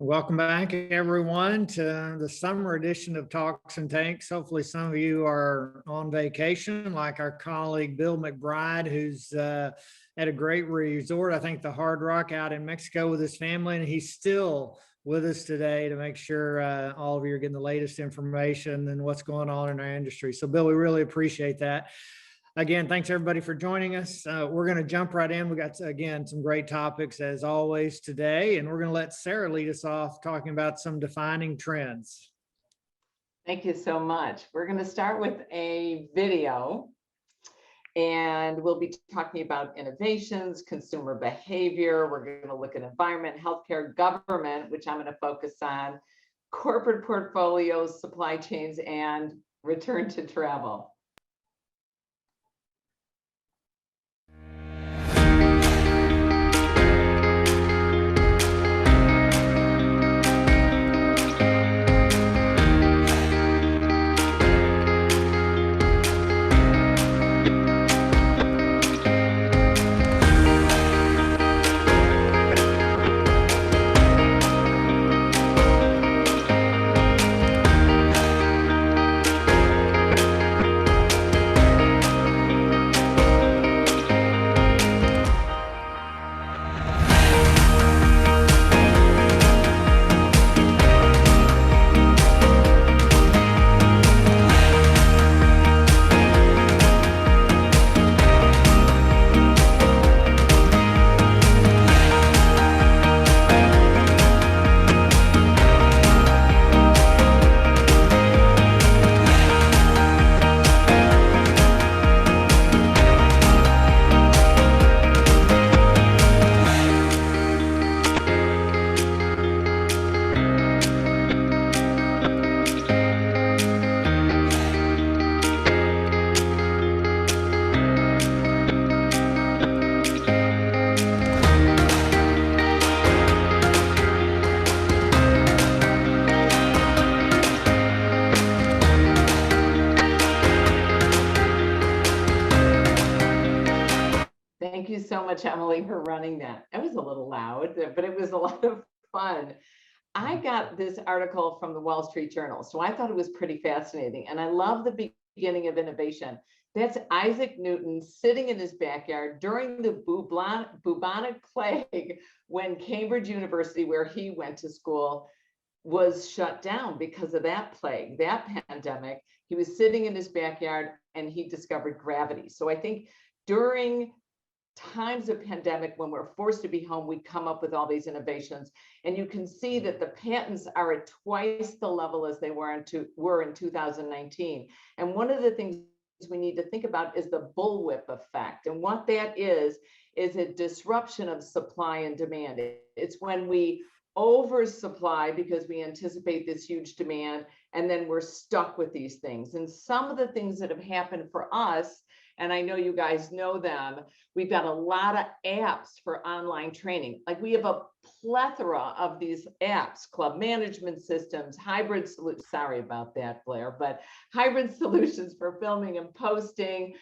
Welcome back, everyone, to the summer edition of Talks and Takes. Hopefully, some of you are on vacation, like our colleague Bill McBride, who's at a great resort, I think the Hard Rock out in Mexico with his family, and he's still with us today to make sure all of you are getting the latest information and what's going on in our industry. So, Bill, we really appreciate that. Again, thanks everybody for joining us. We're going to jump right in. We got, again, some great topics as always today, and we're going to let Sara lead us off talking about some defining trends. Thank you so much. We're going to start with a video, and we'll be talking about innovations, consumer behavior. We're going to look at environment, healthcare, government, which I'm going to focus on, corporate portfolios, supply chains, and return to travel. Thank you so much, Emily, for running that. It was a little loud, but it was a lot of fun. I got this article from the Wall Street Journal, so I thought it was pretty fascinating. And I love the beginning of innovation. That's Isaac Newton sitting in his backyard during the bubonic plague when Cambridge University, where he went to school, was shut down because of that plague, that pandemic. He was sitting in his backyard and he discovered gravity. So I think during times of pandemic, when we're forced to be home, we come up with all these innovations, and you can see that the patents are at twice the level as they were in 2019. And one of the things we need to think about is the bullwhip effect, and what that is a disruption of supply and demand. It's when we oversupply because we anticipate this huge demand, and then we're stuck with these things. And some of the things that have happened for us, and I know you guys know them, we've got a lot of apps for online training. Like we have a plethora of these apps, club management systems, hybrid solutions, sorry about that, Blair, but hybrid solutions for filming and posting.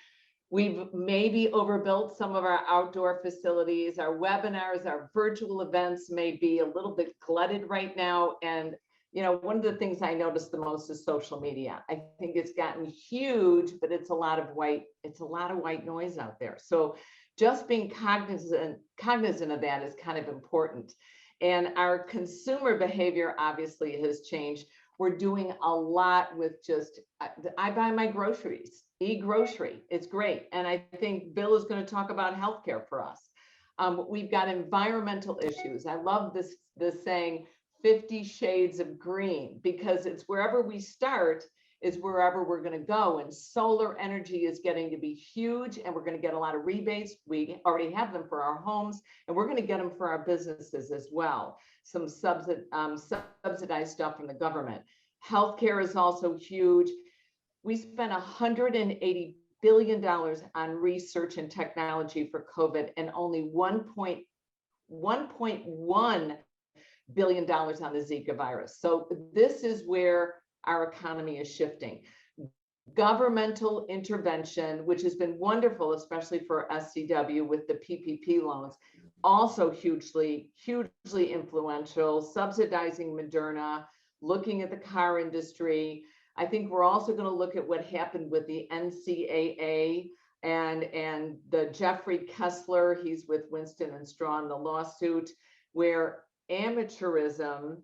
We've maybe overbuilt some of our outdoor facilities. Our webinars, our virtual events may be a little bit glutted right now. And you know, one of the things I noticed the most is social media. I think it's gotten huge, but it's a lot of white noise out there. So just being cognizant of that is kind of important. And our consumer behavior obviously has changed. We're doing a lot with just, I buy my groceries, e-grocery, it's great. And I think Bill is going to talk about healthcare for us. We've got environmental issues. I love this saying, 50 shades of green, because it's wherever we start is wherever we're going to go. And solar energy is getting to be huge, and we're going to get a lot of rebates. We already have them for our homes, and we're going to get them for our businesses as well. Some subsidized stuff from the government. Healthcare is also huge. We spent $180 billion on research and technology for COVID, and only $1.1 billion on the Zika virus. So this is where our economy is shifting. Governmental intervention, which has been wonderful, especially for SCW with the PPP loans, also hugely influential, subsidizing Moderna, looking at the car industry. I think we're also going to look at what happened with the NCAA and the Jeffrey Kessler, he's with Winston and Strawn, the lawsuit, where amateurism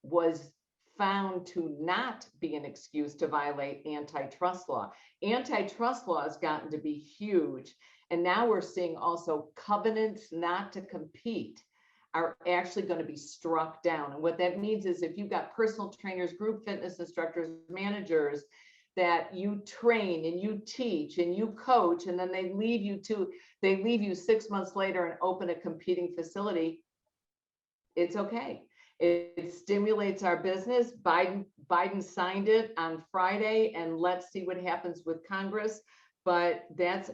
was found to not be an excuse to violate antitrust law. Antitrust law has gotten to be huge. And now we're seeing also covenants not to compete are actually going to be struck down. And what that means is if you've got personal trainers, group fitness instructors, managers that you train and you teach and you coach, and then they leave you 6 months later and open a competing facility, it's okay. It stimulates our business. Biden signed it on Friday, and let's see what happens with Congress. But that's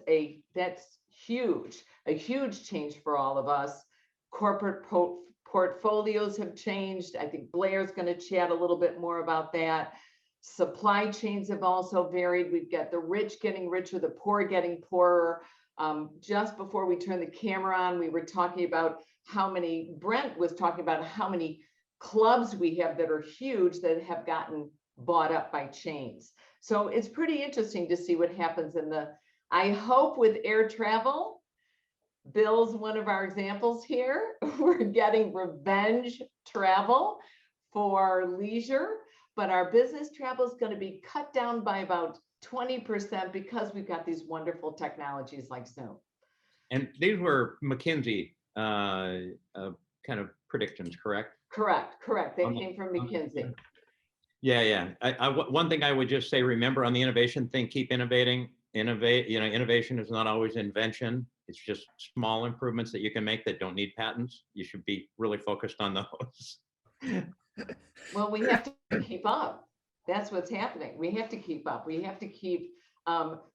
huge, a huge change for all of us. Corporate portfolios have changed. I think Blair's going to chat a little bit more about that. Supply chains have also varied. We've got the rich getting richer, the poor getting poorer. Just before we turned the camera on, we were talking about Brent was talking about how many clubs we have that are huge that have gotten bought up by chains. So it's pretty interesting to see what happens I hope with air travel, Bill's one of our examples here. We're getting revenge travel for leisure, but our business travel is going to be cut down by about 20% because we've got these wonderful technologies like Zoom. And these were McKinsey kind of predictions, correct? Correct. They came from McKinsey. Yeah. One thing I would just say, remember on the innovation thing, keep innovating. Innovation is not always invention. It's just small improvements that you can make that don't need patents. You should be really focused on those. Well, we have to keep up. That's what's happening. We have to keep up. We have to keep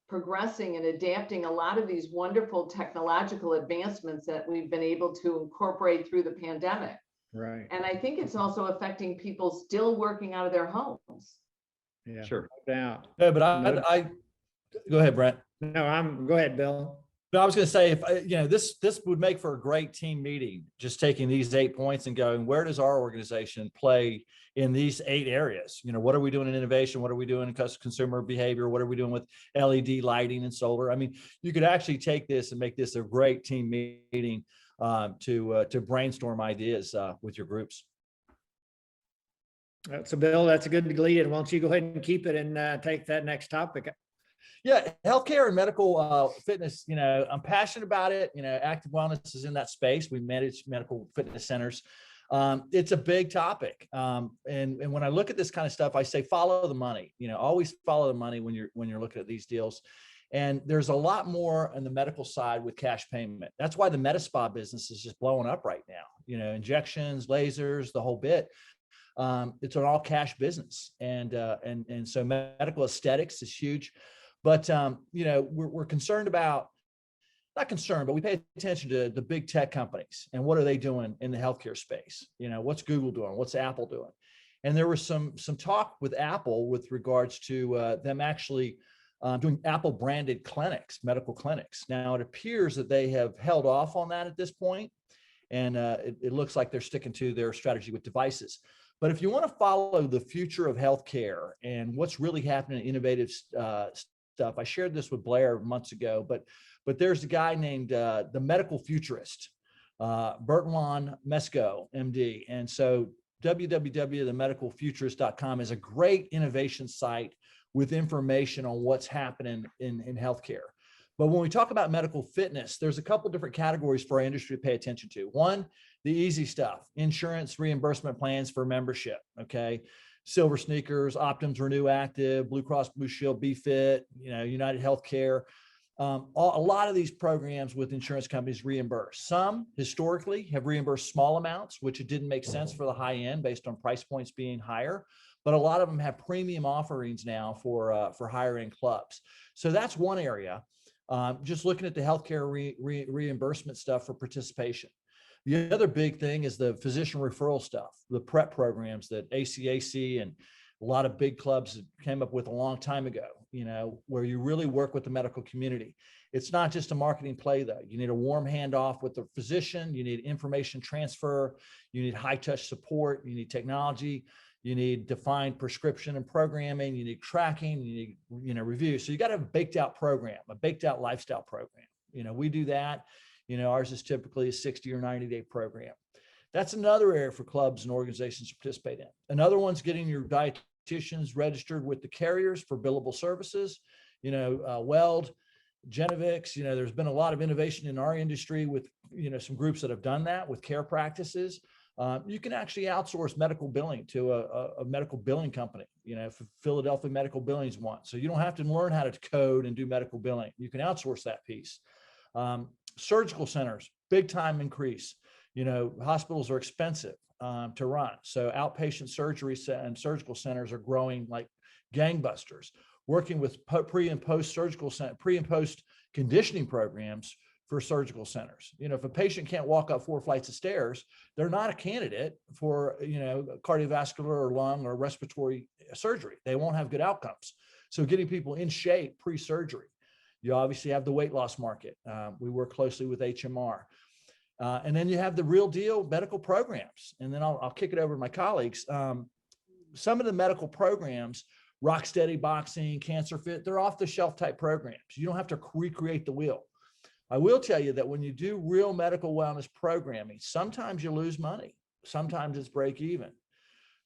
progressing and adapting a lot of these wonderful technological advancements that we've been able to incorporate through the pandemic. Right. And I think it's also affecting people still working out of their homes. Yeah, Sure. no doubt. Yeah, but I go ahead, Brent. No, go ahead, Bill. But I was going to say, if this would make for a great team meeting, just taking these 8 points and going, where does our organization play in these 8 areas? What are we doing in innovation? What are we doing in consumer behavior? What are we doing with LED lighting and solar? I mean, you could actually take this and make this a great team meeting to brainstorm ideas with your groups. So Bill, that's a good lead in. Why don't you go ahead and keep it and take that next topic? Yeah, healthcare and medical fitness, I'm passionate about it. Active wellness is in that space. We manage medical fitness centers. It's a big topic. And when I look at this kind of stuff, I say, follow the money, always follow the money when you're looking at these deals. And there's a lot more on the medical side with cash payment. That's why the med spa business is just blowing up right now. Injections, lasers, the whole bit. It's an all cash business. And so medical aesthetics is huge. But, we're concerned about, not concerned, but we pay attention to the big tech companies and what are they doing in the healthcare space? What's Google doing? What's Apple doing? And there was some talk with Apple with regards to them actually doing Apple branded clinics, medical clinics. Now it appears that they have held off on that at this point. And it looks like they're sticking to their strategy with devices. But if you want to follow the future of healthcare and what's really happening in innovative stuff, I shared this with Blair months ago, but there's a guy named the medical futurist, Bertrand Mesco, MD. And so www.themedicalfuturist.com is a great innovation site with information on what's happening in healthcare. But when we talk about medical fitness, there's a couple different categories for our industry to pay attention to. One, the easy stuff, insurance reimbursement plans for membership, okay? Silver Sneakers, Optum's Renew Active, Blue Cross Blue Shield, BeFit, United Healthcare. A lot of these programs with insurance companies reimburse. Some historically have reimbursed small amounts, which it didn't make sense for the high end based on price points being higher. But a lot of them have premium offerings now for higher end clubs. So that's one area. Just looking at the healthcare reimbursement stuff for participation. The other big thing is the physician referral stuff, the prep programs that ACAC and a lot of big clubs came up with a long time ago. where you really work with the medical community. It's not just a marketing play though. You need a warm handoff with the physician. You need information transfer. You need high touch support. You need technology. You need defined prescription and programming. You need tracking. You need, review. So you got to have a baked out program, a baked out lifestyle program. We do that. Ours is typically a 60 or 90-day program. That's another area for clubs and organizations to participate in. Another one's getting your dietitians registered with the carriers for billable services. Weld, Genovix, there's been a lot of innovation in our industry with, some groups that have done that with care practices. You can actually outsource medical billing to a medical billing company, Philadelphia Medical Billing's one. So you don't have to learn how to code and do medical billing. You can outsource that piece. Surgical centers, big time increase. Hospitals are expensive to run. So outpatient surgery and surgical centers are growing like gangbusters, working with pre and post conditioning programs for surgical centers. If a patient can't walk up 4 flights of stairs, they're not a candidate for, cardiovascular or lung or respiratory surgery. They won't have good outcomes. So getting people in shape pre-surgery. You obviously have the weight loss market. We work closely with HMR. And then you have the real deal medical programs. And then I'll kick it over to my colleagues. Some of the medical programs, Rocksteady Boxing, Cancer Fit, they're off the shelf type programs. You don't have to recreate the wheel. I will tell you that when you do real medical wellness programming, sometimes you lose money. Sometimes it's break even.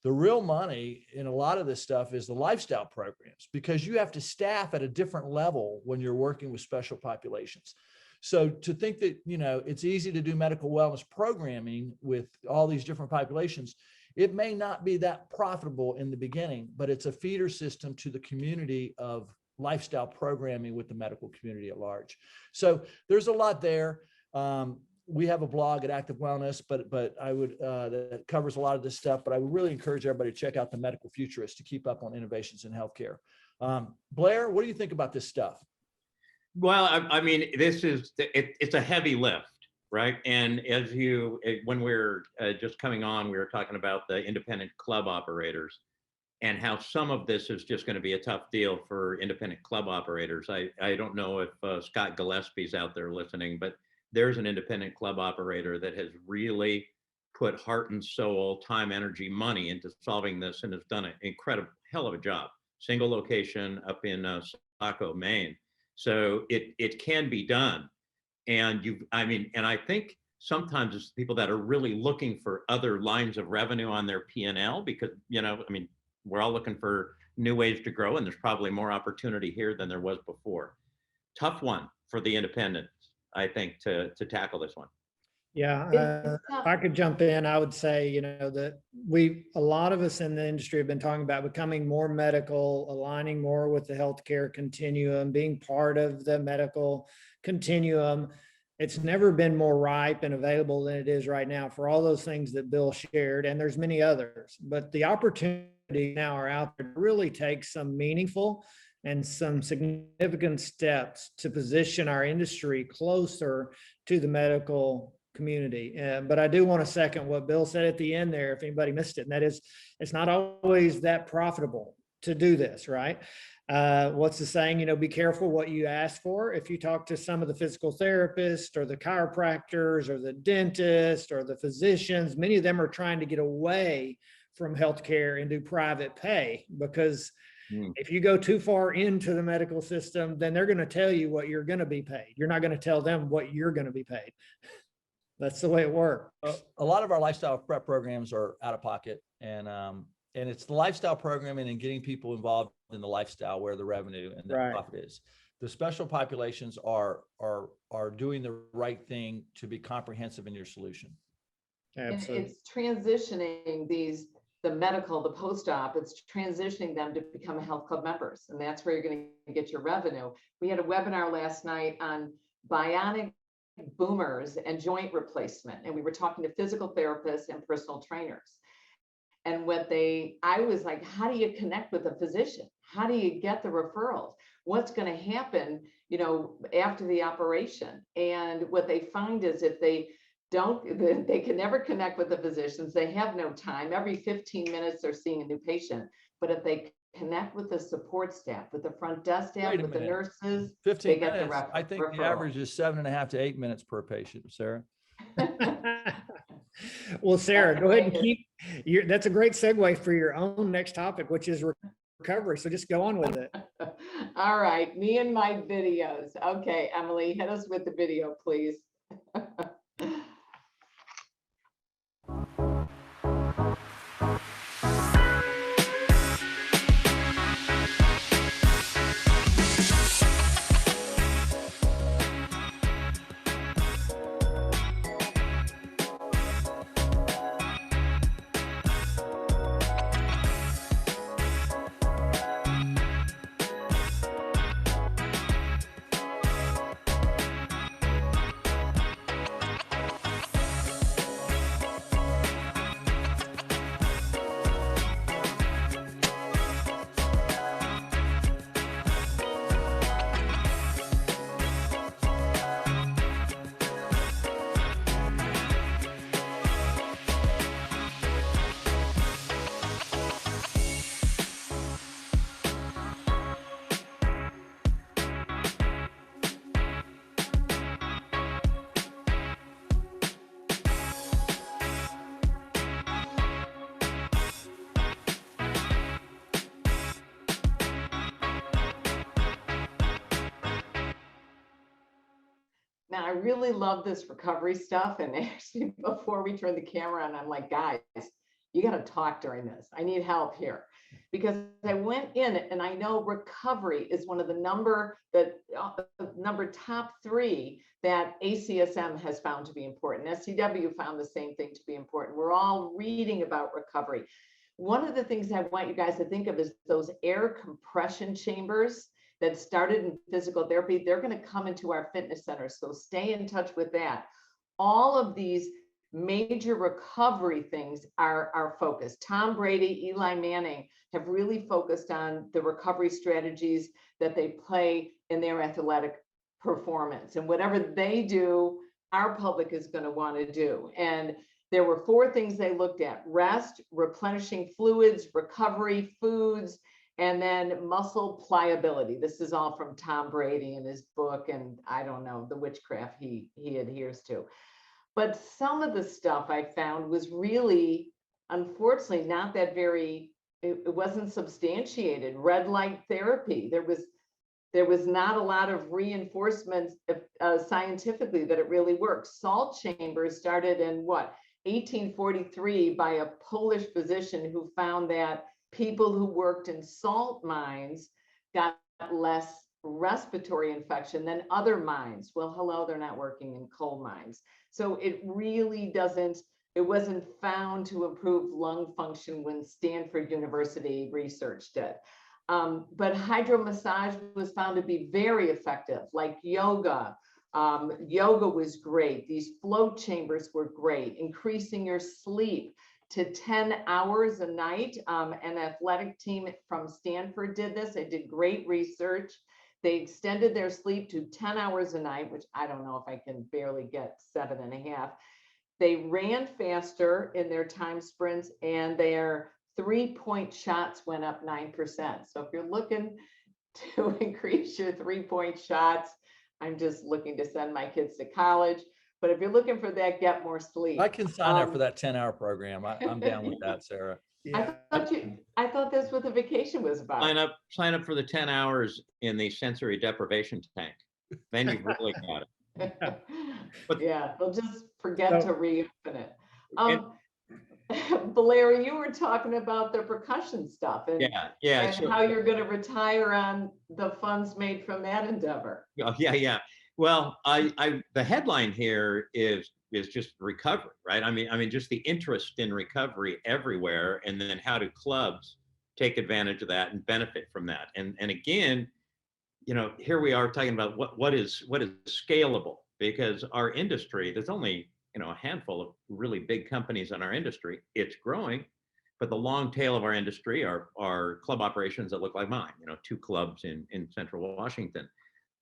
The real money in a lot of this stuff is the lifestyle programs, because you have to staff at a different level when you're working with special populations. So to think that, it's easy to do medical wellness programming with all these different populations, it may not be that profitable in the beginning, but it's a feeder system to the community of lifestyle programming with the medical community at large. So there's a lot there. We have a blog at Active Wellness, but I would that covers a lot of this stuff. But I would really encourage everybody to check out the Medical Futurist to keep up on innovations in healthcare. Blair, what do you think about this stuff? Well, I mean, it's a heavy lift, right? And when we're just coming on, we were talking about the independent club operators and how some of this is just going to be a tough deal for independent club operators. I don't know if Scott Gillespie's out there listening, but there's an independent club operator that has really put heart and soul, time, energy, money into solving this and has done an incredible hell of a job. Single location up in Saco, Maine. So it can be done. And I think sometimes it's people that are really looking for other lines of revenue on their P&L because, we're all looking for new ways to grow, and there's probably more opportunity here than there was before. Tough one for the independents, I think, to tackle this one. Yeah, if I could jump in, I would say, that a lot of us in the industry have been talking about becoming more medical, aligning more with the healthcare continuum, being part of the medical continuum. It's never been more ripe and available than it is right now for all those things that Bill shared, and there's many others. But the opportunities now are out there to really take some meaningful and some significant steps to position our industry closer to the medical community. But I do want to second what Bill said at the end there, if anybody missed it, and that is, it's not always that profitable to do this, right? What's the saying? Be careful what you ask for. If you talk to some of the physical therapists or the chiropractors or the dentists or the physicians, many of them are trying to get away from healthcare and do private pay, because if you go too far into the medical system, then they're going to tell you what you're going to be paid. You're not going to tell them what you're going to be paid. That's the way it works. A lot of our lifestyle prep programs are out of pocket, and it's the lifestyle programming and getting people involved in the lifestyle where the revenue and the profit is. The special populations are doing the right thing to be comprehensive in your solution. Absolutely. And it's transitioning the medical, the post-op, it's transitioning them to become health club members. And that's where you're going to get your revenue. We had a webinar last night on bionic boomers and joint replacement. And we were talking to physical therapists and personal trainers. And I was like, how do you connect with a physician? How do you get the referrals? What's going to happen, after the operation? And what they find is if they can never connect with the physicians. They have no time. Every 15 minutes, they're seeing a new patient. But if they connect with the support staff, with the front desk staff, Wait a with the minute. nurses. 15 They get the minutes. I think the referral. average is 7.5 to 8 minutes per patient, Sarah. Well, Sarah, That's go ahead and right. keep your, that's a great segue for your own next topic, which is recovery. So just go on with it. All right, me and my videos. Okay, Emily, hit us with the video, please. Now, I really love this recovery stuff. And actually, before we turn the camera on, I'm like, guys, you got to talk during this. I need help here. Because I went in and I know recovery is one of the number top 3 that ACSM has found to be important. SCW found the same thing to be important. We're all reading about recovery. One of the things I want you guys to think of is those air compression chambers that started in physical therapy. They're going to come into our fitness centers. So stay in touch with that. All of these major recovery things are focused. Tom Brady, Eli Manning have really focused on the recovery strategies that they play in their athletic performance. And whatever they do, our public is going to want to do. And there were 4 things they looked at: rest, replenishing fluids, recovery, foods, and then muscle pliability. This is all from Tom Brady in his book, and I don't know, the witchcraft he adheres to. But some of the stuff I found was really, unfortunately, not that very, it wasn't substantiated. Red light therapy, there was not a lot of reinforcement scientifically that it really works. Salt chambers started in 1843 by a Polish physician who found that people who worked in salt mines got less respiratory infection than other mines. Well, hello, they're not working in coal mines. So it really it wasn't found to improve lung function when Stanford University research did. But hydromassage was found to be very effective, like yoga. Yoga was great. These float chambers were great. Increasing your sleep to 10 hours a night. An athletic team from Stanford did this. They did great research. They extended their sleep to 10 hours a night, which I don't know if I can barely get 7.5. They ran faster in their time sprints, and their 3-point shots went up 9%. So if you're looking to increase your 3-point shots, I'm just looking to send my kids to college. But if you're looking for that, get more sleep. I can sign up for that 10-hour program. I'm down with that, Sarah. Yeah. I thought that's what the vacation was about. Sign up for the 10 hours in the sensory deprivation tank. Then you've really got it. But, yeah, they'll just forget to reopen it. Blair, you were talking about the percussion stuff and how you're going to retire on the funds made from that endeavor. Yeah. Well, the headline here is just recovery, right? I mean, just the interest in recovery everywhere, and then how do clubs take advantage of that and benefit from that? And again, here we are talking about what is scalable, because our industry, there's only a handful of really big companies in our industry. It's growing, but the long tail of our industry are club operations that look like mine. 2 clubs in Central Washington.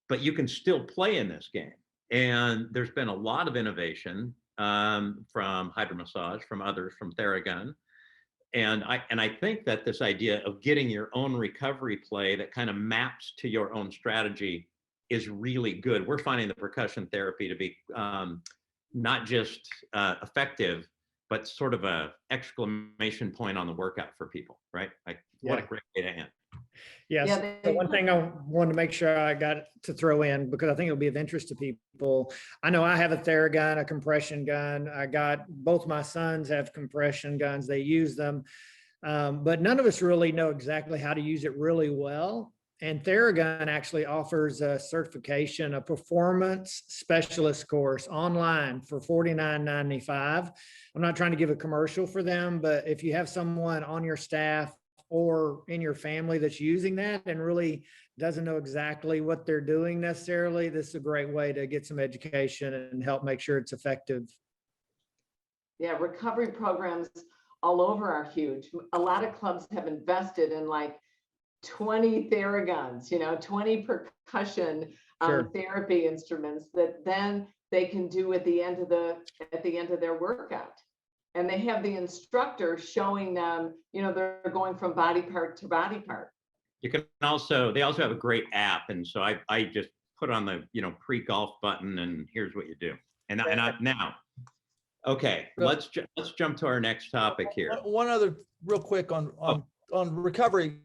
But you can still play in this game. And there's been a lot of innovation from hydromassage, from others, from Theragun. And I think that this idea of getting your own recovery play that kind of maps to your own strategy is really good. We're finding the percussion therapy to be not just effective, but sort of a exclamation point on the workout for people, right? Like, what a great way to end. Yes. Yeah, So one thing I wanted to make sure I got to throw in, because I think it'll be of interest to people. I know I have a Theragun, a compression gun. I got both my sons have compression guns. They use them. But none of us really know exactly how to use it really well. And Theragun actually offers a certification, a performance specialist course online for $49.95. I'm not trying to give a commercial for them, but if you have someone on your staff or in your family that's using that and really doesn't know exactly what they're doing necessarily, this is a great way to get some education and help make sure it's effective. Yeah, recovery programs all over are huge. A lot of clubs have invested in like 20 Theraguns, 20 percussion Sure. therapy instruments that then they can do at the end of their workout. And they have the instructor showing them, they're going from body part to body part. You can they also have a great app. And so I just put on the, pre-golf button and here's what you do. Now, okay, let's jump to our next topic here. One other real quick on recovery,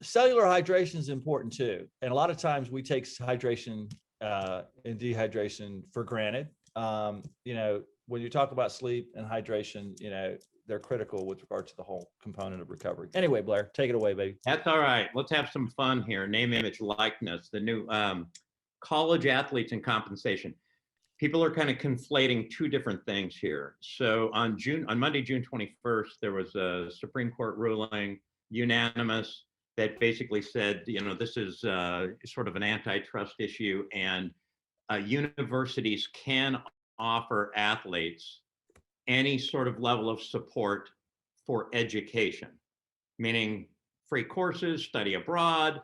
cellular hydration is important too. And a lot of times we take hydration and dehydration for granted. When you talk about sleep and hydration, they're critical with regard to the whole component of recovery. Anyway, Blair, take it away, baby. That's all right. Let's have some fun here. Name, image, likeness, the new college athletes and compensation. People are kind of conflating two different things here. So on Monday, June 21st, there was a Supreme Court ruling, unanimous, that basically said, this is sort of an antitrust issue, and universities can offer athletes any sort of level of support for education, meaning free courses, study abroad,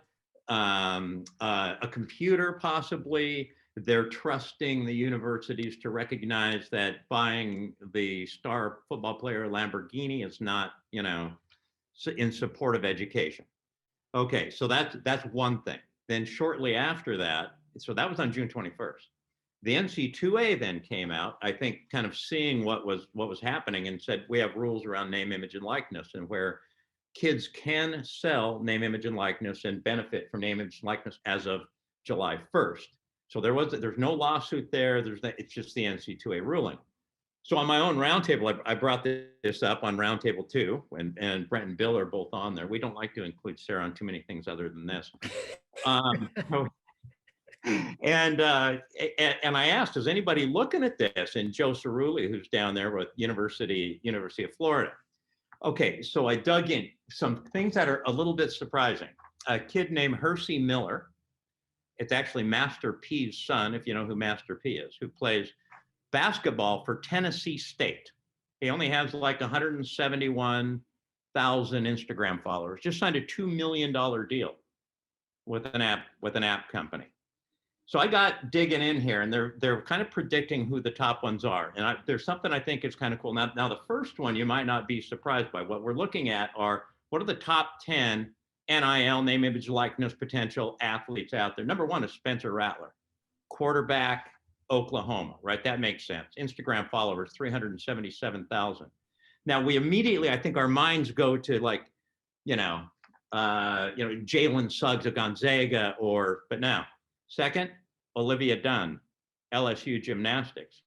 a computer possibly. They're trusting the universities to recognize that buying the star football player Lamborghini is not, in support of education. Okay, so that's one thing. Then shortly after that, so that was on June 21st. The NC2A then came out, I think, kind of seeing what was happening, and said we have rules around name, image, and likeness, and where kids can sell name, image, and likeness and benefit from name, image, and likeness as of July 1st. So there's no lawsuit there. It's just the NC2A ruling. So on my own roundtable, I brought this up on Roundtable 2, and Brent and Bill are both on there. We don't like to include Sara on too many things other than this. And I asked, is anybody looking at this? And Joe Cerulli, who's down there with University of Florida. Okay, so I dug in some things that are a little bit surprising. A kid named Hersey Miller. It's actually Master P's son, if you know who Master P is, who plays basketball for Tennessee State. He only has like 171,000 Instagram followers. Just signed a $2 million deal with an app company. So I got digging in here, and they're kind of predicting who the top ones are. And there's something I think is kind of cool. Now the first one you might not be surprised by. What we're looking at are, what are the top 10 NIL, name, image, likeness, potential athletes out there. Number one is Spencer Rattler, quarterback, Oklahoma, right? That makes sense. Instagram followers, 377,000. Now we immediately, I think our minds go to like, Jalen Suggs of Gonzaga, but no. Second, Olivia Dunn, LSU gymnastics,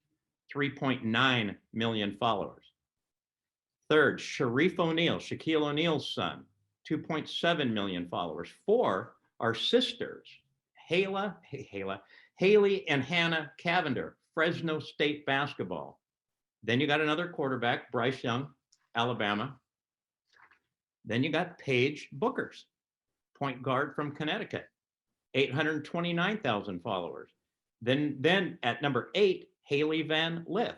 3.9 million followers. Third, Shaquille O'Neal's son, 2.7 million followers. Four are sisters, Haley and Hannah Cavender, Fresno State basketball. Then you got another quarterback, Bryce Young, Alabama. Then you got Paige Bookers, point guard from Connecticut, 829,000 followers. Then at number 8, Haley Van Lith,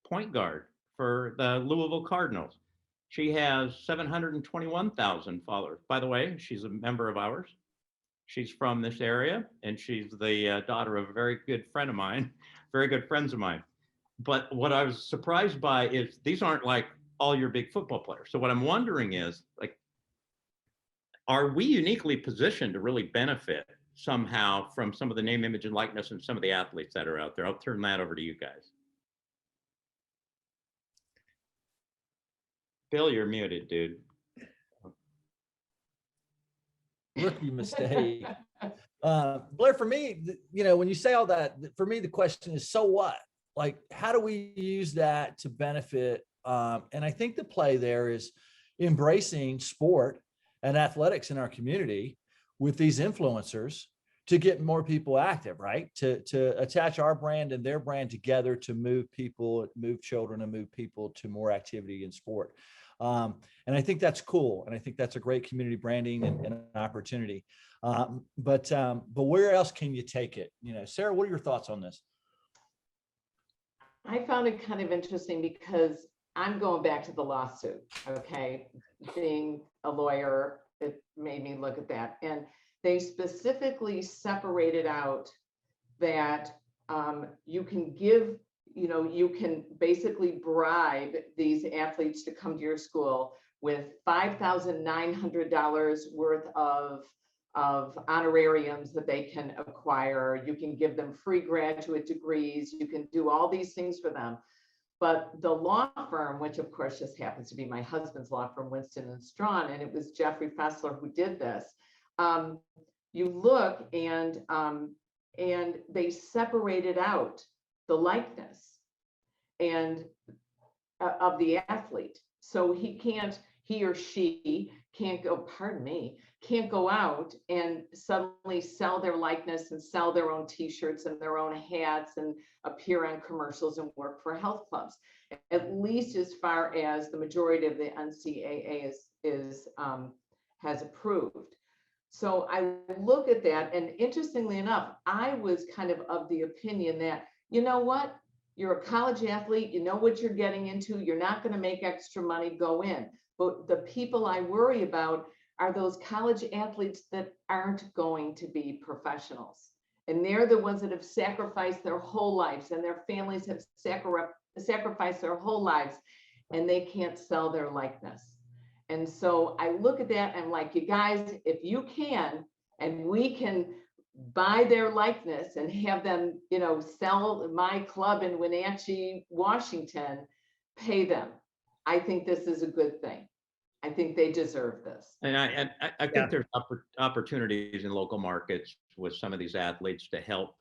point guard for the Louisville Cardinals. She has 721,000 followers. By the way, she's a member of ours. She's from this area, and she's the daughter of a very good friend of mine, very good friends of mine. But what I was surprised by is these aren't like all your big football players. So what I'm wondering is, like, are we uniquely positioned to really benefit somehow from some of the name, image, and likeness and some of the athletes that are out there? I'll turn that over to you guys. Bill, you're muted, dude. Rookie mistake. Blair, for me, when you say all that, for me, the question is, so what? Like, how do we use that to benefit? And I think the play there is embracing sport and athletics in our community with these influencers to get more people active, right? To attach our brand and their brand together to move people, move children, and move people to more activity in sport. And I think that's cool. And I think that's a great community branding and an opportunity. But where else can you take it? Sara, what are your thoughts on this? I found it kind of interesting because I'm going back to the lawsuit. Okay. Being a lawyer, it made me look at that. And they specifically separated out that you can give, you can basically bribe these athletes to come to your school with $5,900 worth of honorariums that they can acquire. You can give them free graduate degrees. You can do all these things for them. But the law firm, which of course just happens to be my husband's law firm, Winston and Strawn, and it was Jeffrey Fessler who did this. You look and they separated out the likeness and of the athlete. So he or she can't go, can't go out and suddenly sell their likeness and sell their own t-shirts and their own hats and appear on commercials and work for health clubs, at least as far as the majority of the NCAA has approved. So I look at that, and interestingly enough, I was kind of the opinion that, you know what, you're a college athlete, you know what you're getting into, you're not going to make extra money, go in. But the people I worry about are those college athletes that aren't going to be professionals. And they're the ones that have sacrificed their whole lives, and their families have sacrificed their whole lives, and they can't sell their likeness. And so I look at that and I'm like, you guys, if you can, and we can buy their likeness and have them, sell my club in Wenatchee, Washington, pay them. I think this is a good thing. I think they deserve this. And I think there's opportunities in local markets with some of these athletes to help,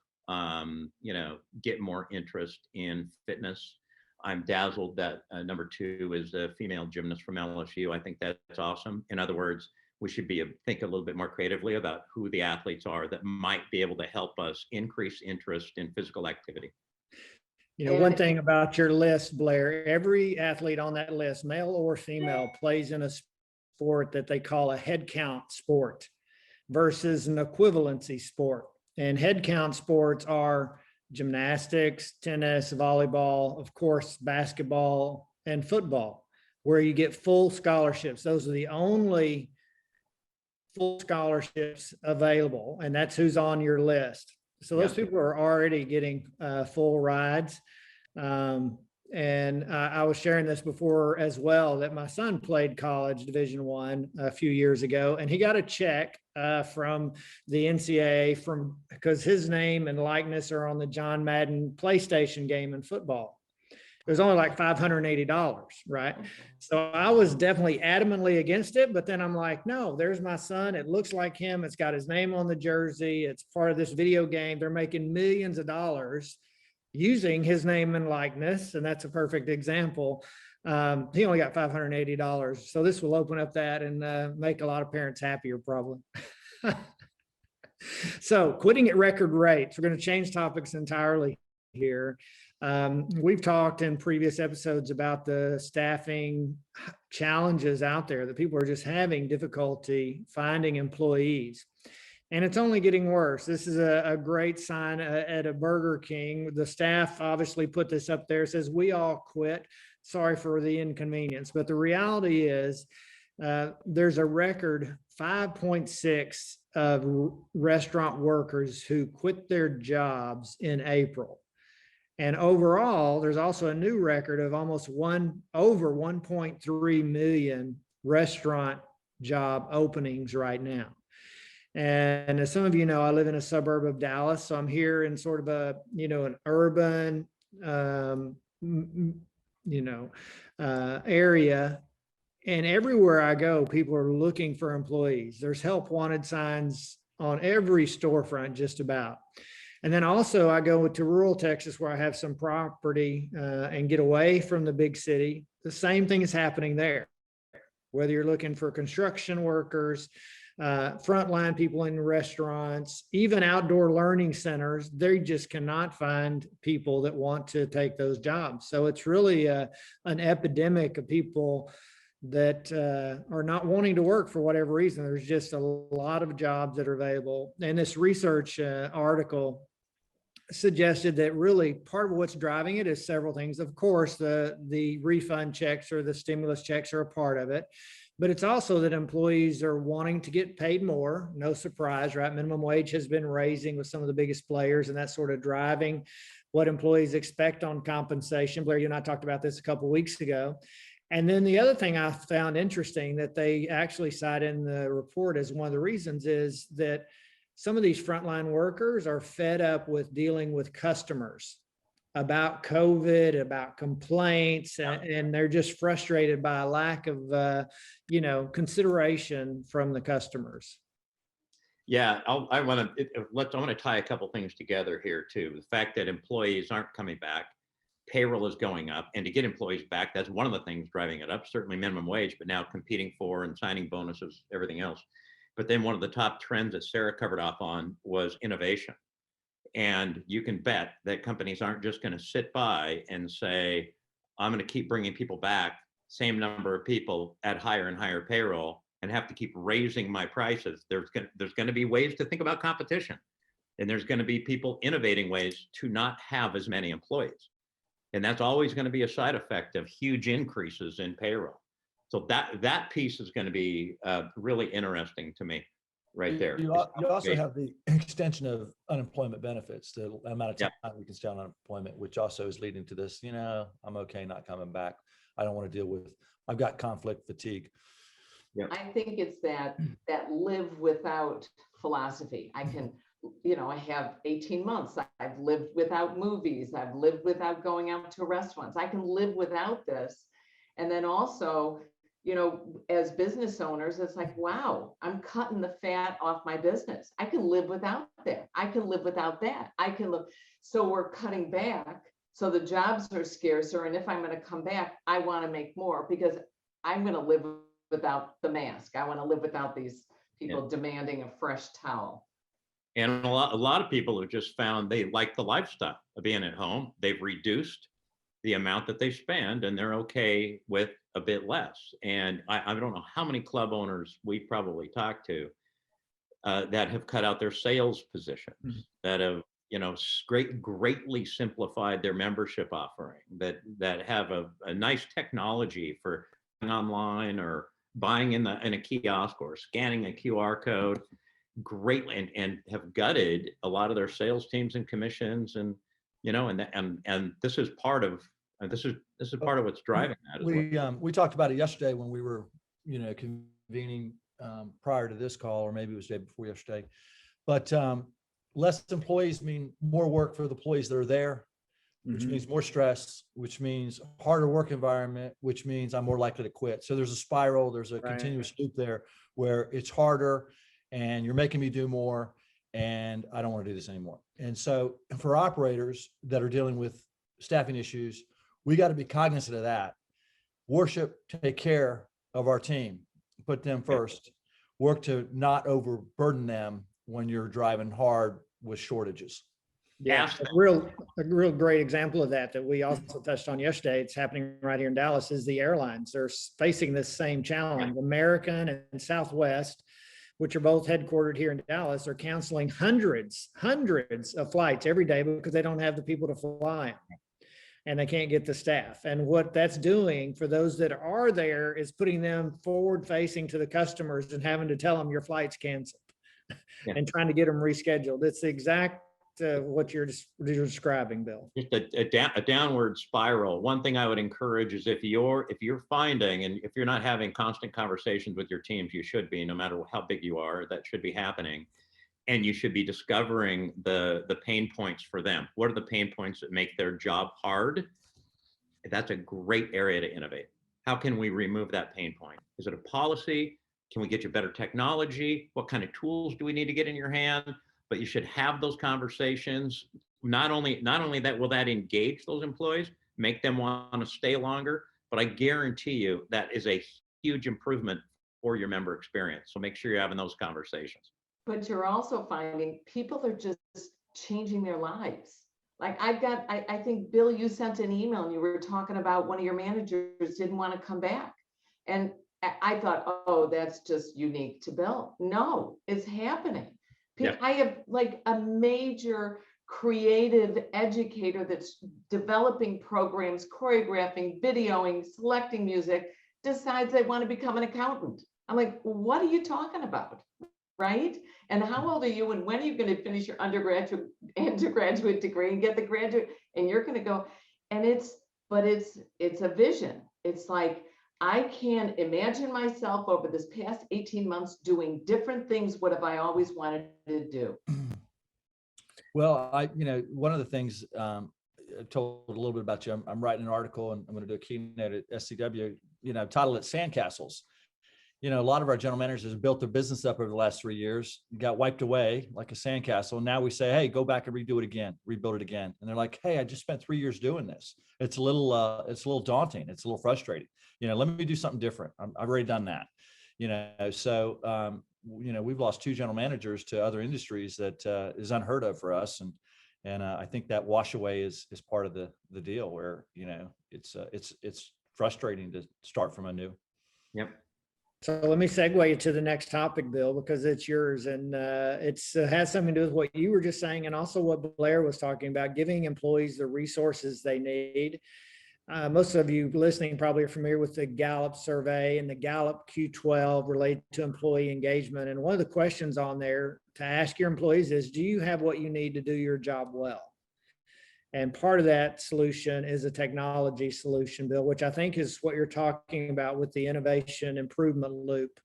get more interest in fitness. I'm dazzled that number 2 is a female gymnast from LSU. I think that's awesome. In other words, we should think a little bit more creatively about who the athletes are that might be able to help us increase interest in physical activity. One thing about your list, Blair, every athlete on that list, male or female, plays in a sport that they call a head count sport versus an equivalency sport. And head count sports are gymnastics, tennis, volleyball, of course, basketball and football, where you get full scholarships. Those are the only full scholarships available, and that's who's on your list. So those people are already getting full rides. And I was sharing this before as well, that my son played college Division I a few years ago, and he got a check from the NCAA because his name and likeness are on the John Madden PlayStation game in football. It was only like $580, right? So I was definitely adamantly against it, but then I'm like, no, there's my son. It looks like him. It's got his name on the jersey. It's part of this video game. They're making millions of dollars using his name and likeness, and that's a perfect example. He only got $580. So this will open up that and make a lot of parents happier, probably. So quitting at record rates. We're going to change topics entirely here. We've talked in previous episodes about the staffing challenges out there, that people are just having difficulty finding employees. And it's only getting worse. This is a great sign at a Burger King. The staff obviously put this up there, says, we all quit. Sorry for the inconvenience. But the reality is there's a record 5.6 of restaurant workers who quit their jobs in April. And overall, there's also a new record of almost over 1.3 million restaurant job openings right now. And as some of you know, I live in a suburb of Dallas, so I'm here in sort of a, an urban, area. And everywhere I go, people are looking for employees. There's help wanted signs on every storefront, just about. And then also I go to rural Texas where I have some property and get away from the big city. The same thing is happening there. Whether you're looking for construction workers, frontline people in restaurants, even outdoor learning centers, they just cannot find people that want to take those jobs. So it's really an epidemic of people that are not wanting to work for whatever reason. There's just a lot of jobs that are available. And this research article suggested that really part of what's driving it is several things. Of course, the refund checks or the stimulus checks are a part of it, but it's also that employees are wanting to get paid more. No surprise, right? Minimum wage has been raising with some of the biggest players, and that's sort of driving what employees expect on compensation. Blair, you and I talked about this a couple of weeks ago. And then the other thing I found interesting that they actually cite in the report as one of the reasons is that some of these frontline workers are fed up with dealing with customers about COVID, about complaints, and they're just frustrated by a lack of, consideration from the customers. Yeah, I want to tie a couple things together here too. The fact that employees aren't coming back, payroll is going up, and to get employees back, that's one of the things driving it up, certainly minimum wage, but now competing for and signing bonuses, everything else. But then one of the top trends that Sara covered off on was innovation. And you can bet that companies aren't just going to sit by and say, I'm going to keep bringing people back, same number of people at higher and higher payroll, and have to keep raising my prices. There's going to be ways to think about competition. And there's going to be people innovating ways to not have as many employees. And that's always going to be a side effect of huge increases in payroll. So that piece is going to be really interesting to me right there. You also have the extension of unemployment benefits, the amount of time we can stay on unemployment, which also is leading to this, I'm okay not coming back. I don't want to deal with, I've got conflict fatigue. Yeah. I think it's that live without philosophy. I can, I have 18 months. I've lived without movies. I've lived without going out to restaurants. I can live without this. And then also, as business owners, it's like, wow, I'm cutting the fat off my business. I can live without that. I can live without that. I can live. So we're cutting back. So the jobs are scarcer. And if I'm going to come back, I want to make more because I'm going to live without the mask. I want to live without these people demanding a fresh towel. And a lot of people have just found they like the lifestyle of being at home. They've reduced the amount that they spend and they're okay with a bit less. And I don't know how many club owners we probably talked to that have cut out their sales positions, that have, greatly simplified their membership offering, that have a nice technology for online or buying in a kiosk or scanning a QR code, greatly, and have gutted a lot of their sales teams and commissions, and and this is part of what's driving that as well. We talked about it yesterday when we were convening prior to this call, or maybe it was the day before yesterday, but less employees mean more work for the employees that are there, which means more stress, which means harder work environment, which means I'm more likely to quit. So there's a spiral, there's a continuous loop there where it's harder and you're making me do more and I don't want to do this anymore. And so for operators that are dealing with staffing issues, we got to be cognizant of that. Worship, take care of our team, put them first, work to not overburden them when you're driving hard with shortages. Yeah, a real great example of that we also touched on yesterday. It's happening right here in Dallas. Is the airlines. They're facing this same challenge. American and Southwest, which are both headquartered here in Dallas, are canceling hundreds of flights every day because they don't have the people to fly and they can't get the staff. And what that's doing for those that are there is putting them forward facing to the customers and having to tell them your flight's canceled and trying to get them rescheduled. It's the exact what you're describing, Bill. Just a downward spiral. One thing I would encourage is if you're finding, and if you're not having constant conversations with your teams, you should be, no matter how big you are, that should be happening. And you should be discovering the pain points for them. What are the pain points that make their job hard? That's a great area to innovate. How can we remove that pain point? Is it a policy? Can we get you better technology? What kind of tools do we need to get in your hand? But you should have those conversations. Not only that will that engage those employees, make them want to stay longer, but I guarantee you that is a huge improvement for your member experience. So make sure you're having those conversations. But you're also finding people are just changing their lives. Like I think, Bill, you sent an email and you were talking about one of your managers didn't want to come back. And I thought, oh, that's just unique to Bill. No, it's happening. Yeah. I have like a major creative educator that's developing programs, choreographing, videoing, selecting music, decides they want to become an accountant. I'm like, what are you talking about? Right? And how old are you? And when are you going to finish your undergraduate degree and get the graduate? And you're going to go, and it's a vision. It's like, I can imagine myself over this past 18 months doing different things. What have I always wanted to do? Well, one of the things I told a little bit about you, I'm writing an article and I'm going to do a keynote at SCW, titled it Sandcastles. A lot of our general managers have built their business up over the last 3 years, got wiped away like a sandcastle. And now we say, hey, go back and redo it again, rebuild it again. And they're like, hey, I just spent 3 years doing this. It's a little daunting. It's a little frustrating. Let me do something different. I've already done that. So we've lost 2 general managers to other industries that is unheard of for us. And I think that wash away is part of the deal where, it's frustrating to start from anew. Yep. So let me segue you to the next topic, Bill, because it's yours, and it has something to do with what you were just saying, and also what Blair was talking about, giving employees the resources they need. Most of you listening probably are familiar with the Gallup survey and the Gallup Q12 related to employee engagement. And one of the questions on there to ask your employees is, do you have what you need to do your job well? And part of that solution is a technology solution, Bill, which I think is what you're talking about with the innovation improvement loop,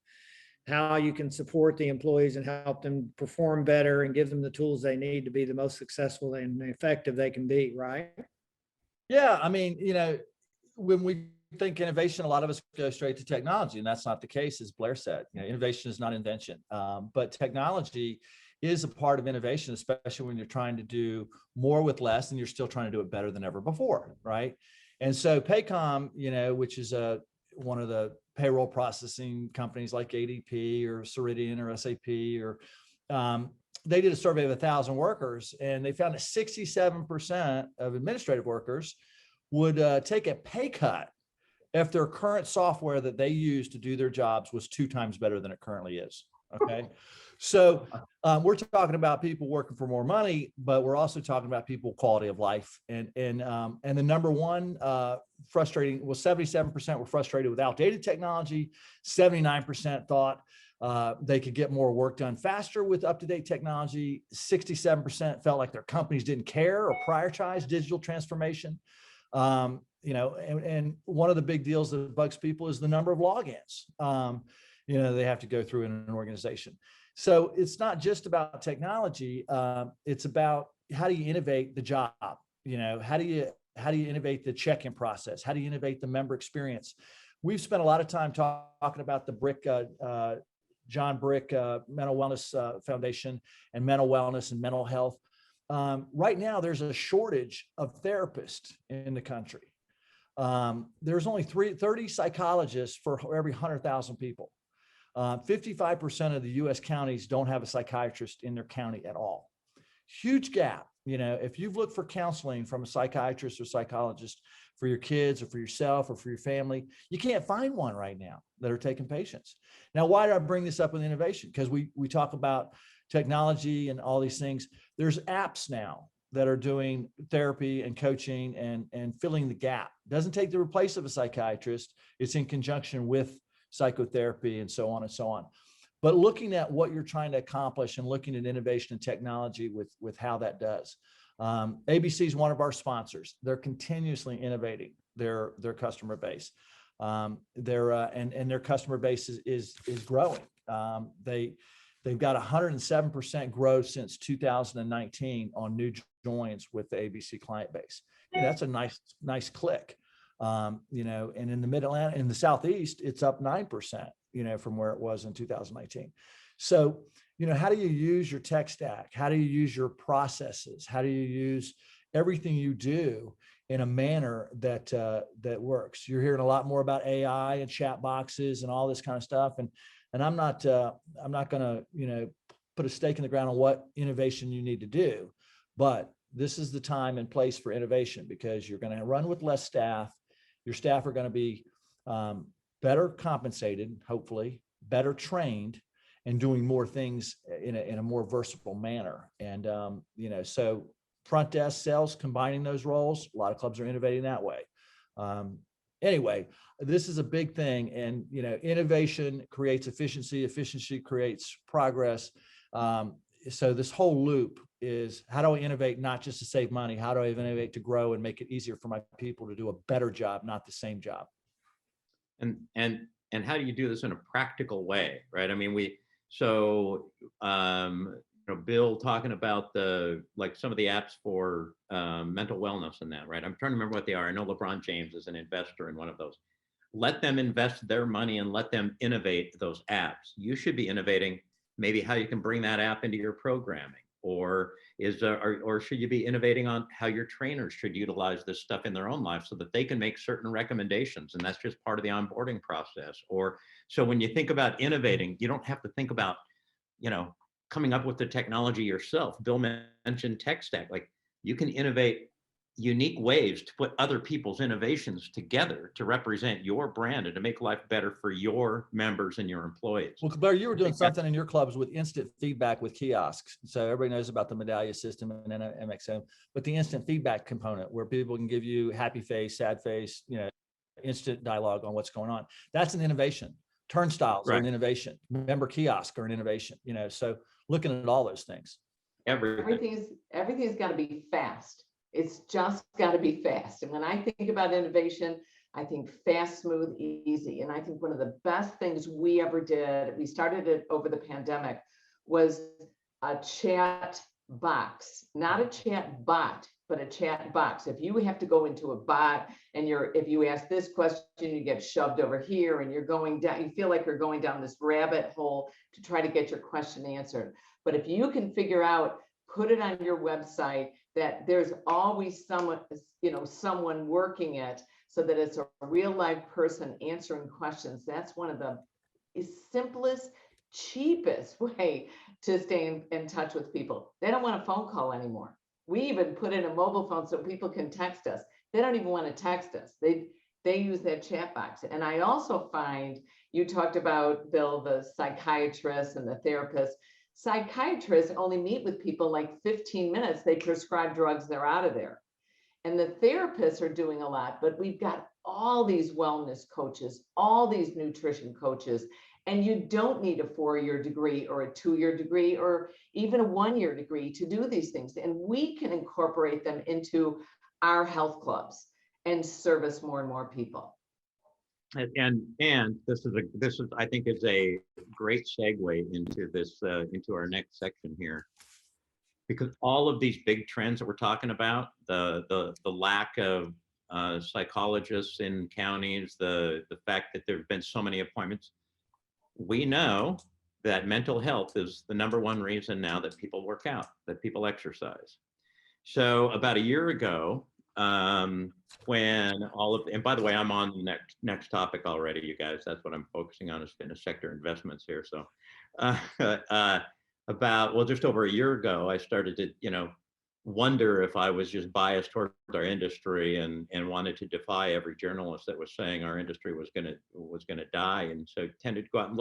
how you can support the employees and help them perform better and give them the tools they need to be the most successful and effective they can be, right? Yeah, when we think innovation, a lot of us go straight to technology, and that's not the case, as Blair said. Innovation is not invention, but technology is a part of innovation, especially when you're trying to do more with less and you're still trying to do it better than ever before, right? And so Paycom, which is one of the payroll processing companies like ADP or Ceridian or SAP, or they did a survey of 1,000 workers, and they found that 67% of administrative workers would take a pay cut if their current software that they use to do their jobs was 2 times better than it currently is. Okay. So we're talking about people working for more money, but we're also talking about people quality of life. And the number one frustrating was 77% were frustrated with outdated technology. 79% thought they could get more work done faster with up-to-date technology. 67% felt like their companies didn't care or prioritize digital transformation. And one of the big deals that bugs people is the number of logins. They have to go through in an organization. So it's not just about technology. It's about how do you innovate the job? How do you innovate the check-in process? How do you innovate the member experience? We've spent a lot of time talking about the John Brick Mental Wellness Foundation and mental wellness and mental health. Right now, there's a shortage of therapists in the country. There's only 30 psychologists for every 100,000 people. 55% of the US counties don't have a psychiatrist in their county at all. Huge gap. If you've looked for counseling from a psychiatrist or psychologist for your kids or for yourself or for your family, you can't find one right now that are taking patients. Now, why did I bring this up with innovation? Because we talk about technology and all these things. There's apps now that are doing therapy and coaching and filling the gap. It doesn't take the place of a psychiatrist. It's in conjunction with psychotherapy and so on and so on. but looking at what you're trying to accomplish and looking at innovation and technology with how that does. ABC is one of our sponsors. They're continuously innovating their customer base. And their customer base is growing. They've got 107% growth since 2019 on new joins with the ABC client base. That's a nice click. And in the Mid-Atlantic, in the Southeast, it's up 9%, from where it was in 2019. So, how do you use your tech stack? How do you use your processes? How do you use everything you do in a manner that works? You're hearing a lot more about AI and chat boxes and all this kind of stuff. And I'm not going to, put a stake in the ground on what innovation you need to do, but this is the time and place for innovation, because you're going to run with less staff. Your staff are going to be better compensated, hopefully, better trained, and doing more things in a more versatile manner. And, so front desk, sales, combining those roles, a lot of clubs are innovating that way. Anyway, this is a big thing, and, innovation creates efficiency, efficiency creates progress. So this whole loop is, how do I innovate, not just to save money? How do I innovate to grow and make it easier for my people to do a better job, not the same job? And how do you do this in a practical way, right? I mean, Bill talking about some of the apps for mental wellness and that, right? I'm trying to remember what they are. I know LeBron James is an investor in one of those. Let them invest their money and let them innovate those apps. You should be innovating maybe how you can bring that app into your programming, or should you be innovating on how your trainers should utilize this stuff in their own life so that they can make certain recommendations, and that's just part of the onboarding process. Or so when you think about innovating, you don't have to think about coming up with the technology yourself. Bill mentioned tech stack. Like, you can innovate unique ways to put other people's innovations together to represent your brand and to make life better for your members and your employees. Well, Blair, you were doing something in your clubs with instant feedback with kiosks. So everybody knows about the Medallia system and MXM, but the instant feedback component where people can give you happy face, sad face, instant dialogue on what's going on. That's an innovation. Turnstiles are an innovation. Member kiosk are an innovation. So looking at all those things. Everything's got to be fast. It's just got to be fast. And when I think about innovation, I think fast, smooth, easy. And I think one of the best things we ever did, we started it over the pandemic, was a chat box, not a chat bot, but a chat box. If you have to go into a bot and if you ask this question, you get shoved over here and you're going down, you feel like you're going down this rabbit hole to try to get your question answered. But if you can figure out, put it on your website, that there's always someone working it, so that it's a real live person answering questions. That's one of the simplest, cheapest way to stay in touch with people. They don't want a phone call anymore. We even put in a mobile phone so people can text us. They don't even want to text us. They use that chat box. And I also find, you talked about, Bill, the psychiatrists and the therapists. Psychiatrists only meet with people like 15 minutes. They prescribe drugs, they're out of there. And the therapists are doing a lot, but we've got all these wellness coaches, all these nutrition coaches, and you don't need a 4-year degree or a 2-year degree or even a 1-year degree to do these things. And we can incorporate them into our health clubs and service more and more people. And this is I think is a great segue into this into our next section here, because all of these big trends that we're talking about, the lack of psychologists in counties, the fact that there have been so many appointments, we know that mental health is the #1 reason now that people work out, that people exercise. So about a year ago, when and by the way, I'm on the next topic already, you guys. That's what I'm focusing on, is fitness sector investments here. So just over a year ago, I started to wonder if I was just biased towards our industry and wanted to defy every journalist that was saying our industry was gonna die, and so tended to go out and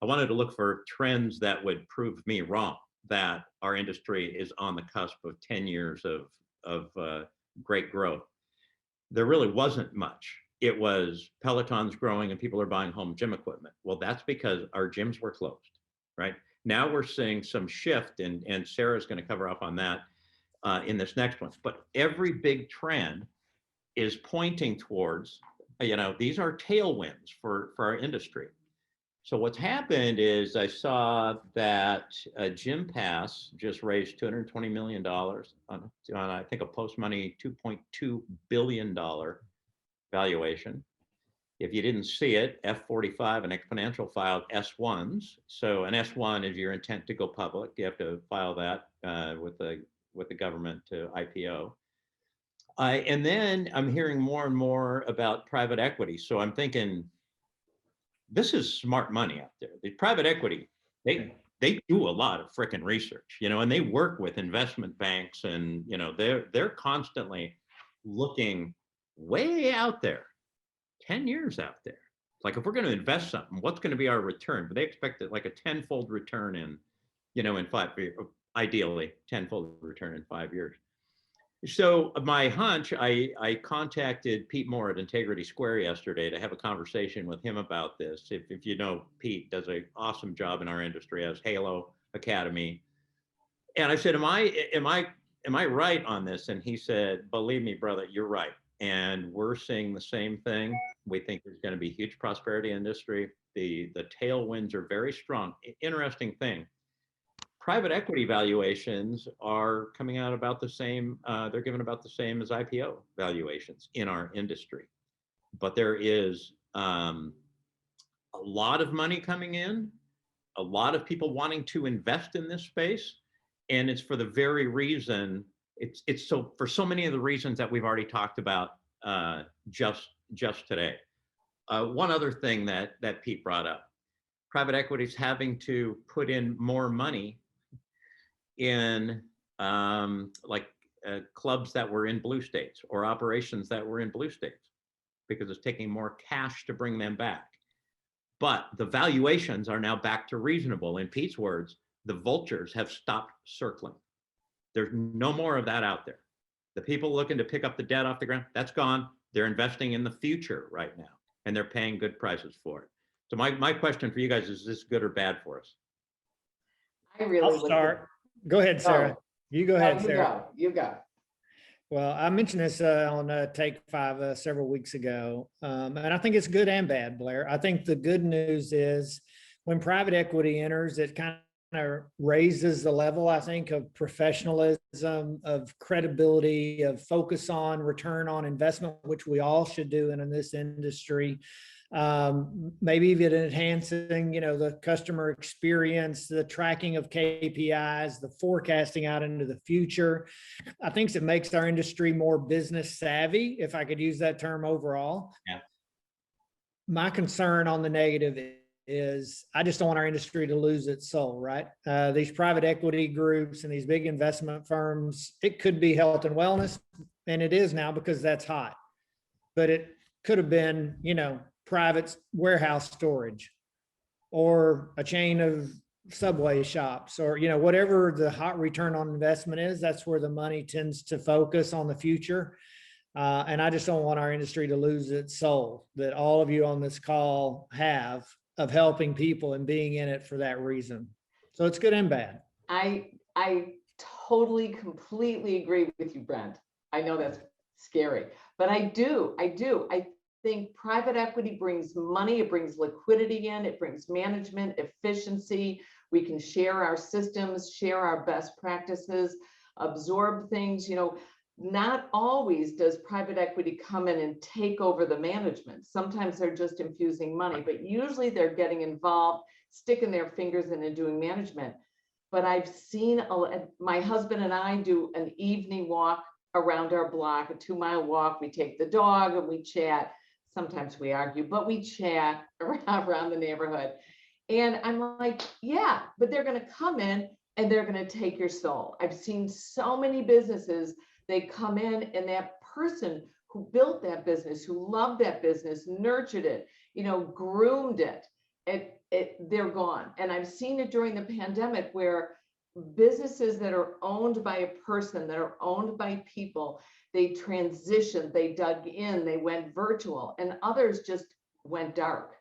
I wanted to look for trends that would prove me wrong, that our industry is on the cusp of 10 years of great growth. There really wasn't much. It was Peloton's growing and people are buying home gym equipment. Well, that's because our gyms were closed. right? Now we're seeing some shift, and Sarah's going to cover up on that in this next one. But every big trend is pointing towards, these are tailwinds for our industry. So what's happened is I saw that Jim Pass just raised $220 million on I think a post-money $2.2 billion valuation. If you didn't see it, F45 and Exponential filed S1s. So an S1 is your intent to go public. You have to file that with the government to IPO. And then I'm hearing more and more about private equity. So I'm thinking, this is smart money out there. The private equity, they do a lot of frickin' research, and they work with investment banks, and they're constantly looking way out there, 10 years out there. Like, if we're going to invest something, what's going to be our return? But they expect it like a 10-fold return in 5 years, ideally 10-fold return in 5 years. So my hunch, I contacted Pete Moore at Integrity Square yesterday to have a conversation with him about this. If you know, Pete does an awesome job in our industry, as Halo Academy. And I said, am I right on this? And he said, believe me, brother, you're right. And we're seeing the same thing. We think there's going to be huge prosperity industry. The tailwinds are very strong. Interesting thing. Private equity valuations are coming out about the same. They're given about the same as IPO valuations in our industry. But there is a lot of money coming in, a lot of people wanting to invest in this space. And it's for the very reason, it's so for so many of the reasons that we've already talked about just today. One other thing that Pete brought up, private equity is having to put in more money in clubs that were in blue states or operations that were in blue states, because it's taking more cash to bring them back. But the valuations are now back to reasonable. In Pete's words, the vultures have stopped circling. There's no more of that out there. The people looking to pick up the debt off the ground, that's gone. They're investing in the future right now, and they're paying good prices for it. So my question for you guys is this good or bad for us? I really I'll start. Go ahead, Sarah. You go ahead, Sarah. You go. Well, I mentioned this on Take 5 several weeks ago, and I think it's good and bad, Blair. I think the good news is when private equity enters, it kind of raises the level, I think, of professionalism, of credibility, of focus on return on investment, which we all should do in this industry. Maybe even enhancing, the customer experience, the tracking of KPIs, the forecasting out into the future. I think it makes our industry more business savvy, if I could use that term overall. Yeah. My concern on the negative is I just don't want our industry to lose its soul, right? These private equity groups and these big investment firms, it could be health and wellness, and it is now because that's hot. But it could have been, private warehouse storage or a chain of Subway shops, or whatever the hot return on investment is. That's where the money tends to focus on the future, and I just don't want our industry to lose its soul that all of you on this call have of helping people and being in it for that reason. So it's good and bad. I totally, completely agree with you, Brent. I know that's scary, but I do. I think private equity brings money, it brings liquidity in, it brings management, efficiency. We can share our systems, share our best practices, absorb things. Not always does private equity come in and take over the management. Sometimes they're just infusing money, but usually they're getting involved, sticking their fingers in and doing management. But I've seen, my husband and I do an evening walk around our block, a 2-mile walk. We take the dog and we chat. Sometimes we argue, but we chat around the neighborhood. And I'm like, yeah, but they're going to come in and they're going to take your soul. I've seen so many businesses, they come in and that person who built that business, who loved that business, nurtured it, groomed it, they're gone. And I've seen it during the pandemic where businesses that are owned by a person, that are owned by people, they transitioned, they dug in, they went virtual, and others just went dark.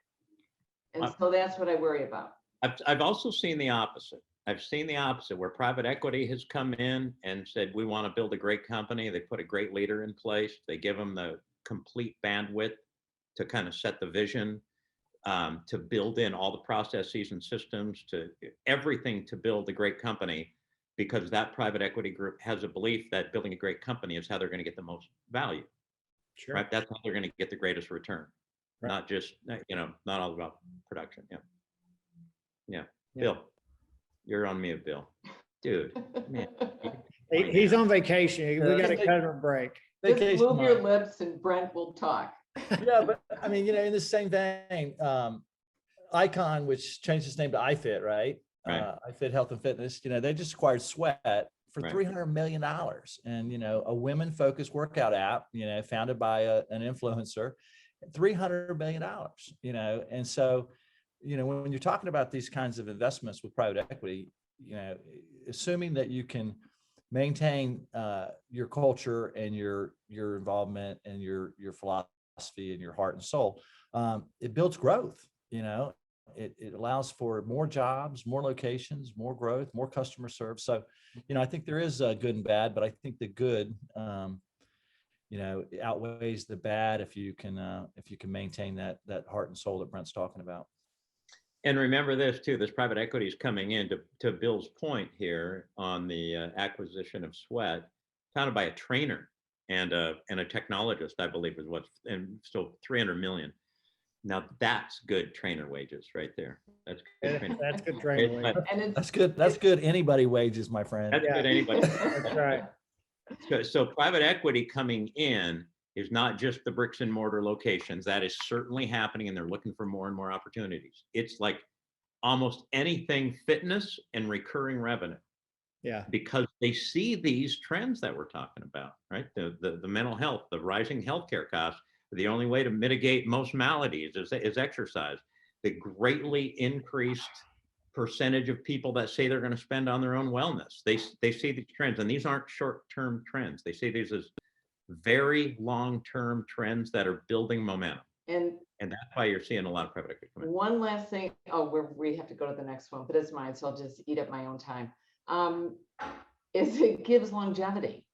And so that's what I worry about. I've also seen the opposite. I've seen the opposite where private equity has come in and said, we want to build a great company. They put a great leader in place. They give them the complete bandwidth to kind of set the vision, to build in all the processes and systems, to everything to build a great company, because that private equity group has a belief that building a great company is how they're going to get the most value. Sure. Right? That's how they're going to get the greatest return. Right. Not just, not all about production. Yeah. Yeah. Bill, you're on mute, Bill. Dude, man. He's on vacation. We got to cut him a break. Just Vacation move your mind. lips and Brent will talk. Yeah, but I mean, in the same vein, Icon, which changed its name to iFit, right? Right. iFit Health and Fitness, they just acquired Sweat for Right. $300 million. And, a women-focused workout app, founded by an influencer, $300 million, and so, when you're talking about these kinds of investments with private equity, assuming that you can maintain your culture and your involvement and your philosophy and your heart and soul, it builds growth. It allows for more jobs, more locations, more growth, more customer service. So, I think there is good and bad, but I think the good, outweighs the bad if you can maintain that heart and soul that Brent's talking about. And remember this too, this private equity is coming in to Bill's point here on the acquisition of Sweat, founded by a trainer and a technologist, I believe is what's, and so 300 million. Now that's good trainer wages right there. That's good trainer. That's good training. And it's, That's good. That's good. Anybody wages, my friend. That's good anybody. That's right. So private equity coming in is not just the bricks and mortar locations. That is certainly happening, and they're looking for more and more opportunities. It's like almost anything fitness and recurring revenue. Yeah. Because they see these trends that we're talking about, right? The mental health, the rising healthcare costs. The only way to mitigate most maladies is exercise. The greatly increased percentage of people that say they're going to spend on their own wellness. They see these trends, and these aren't short-term trends. They see these as very long-term trends that are building momentum. And that's why you're seeing a lot of private equity come in. one last thing. Oh, we have to go to the next one, but it's mine, so I'll just eat up my own time. Is it gives longevity.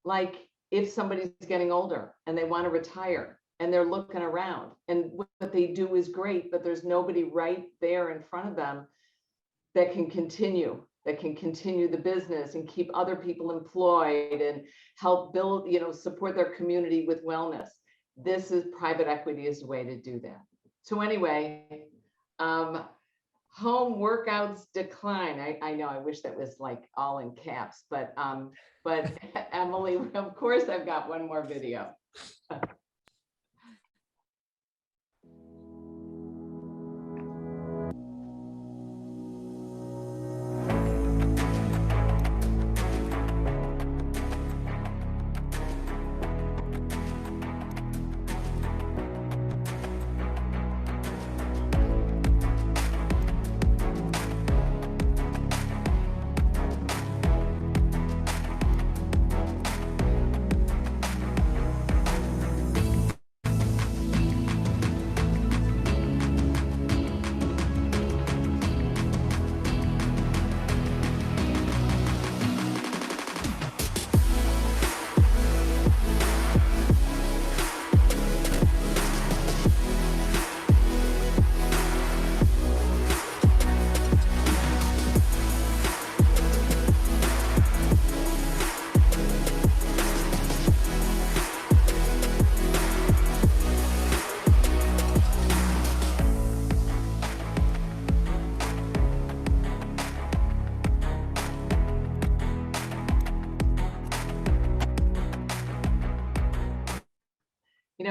Like if somebody's getting older and they want to retire and they're looking around and what they do is great, but there's nobody right there in front of them that can continue the business and keep other people employed and help build, support their community with wellness. This is private equity is the way to do that. So anyway, home workouts decline. I know, I wish that was like all in caps, but Emily, of course, I've got one more video.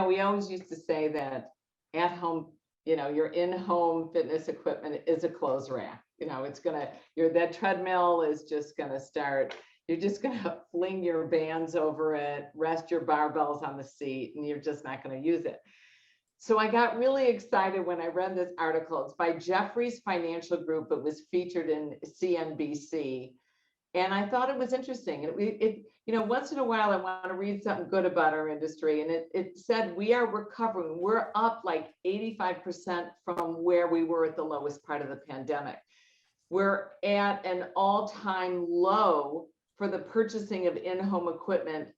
We always used to say that at home, your in-home fitness equipment is a clothes rack. That treadmill is just going to start. You're just going to fling your bands over it, rest your barbells on the seat, and you're just not going to use it. So I got really excited when I read this article. It's by Jefferies Financial Group. It was featured in CNBC. And I thought it was interesting. You know, once in a while, I want to read something good about our industry. And it said, we are recovering. We're up like 85% from where we were at the lowest part of the pandemic. We're at an all-time low for the purchasing of in-home equipment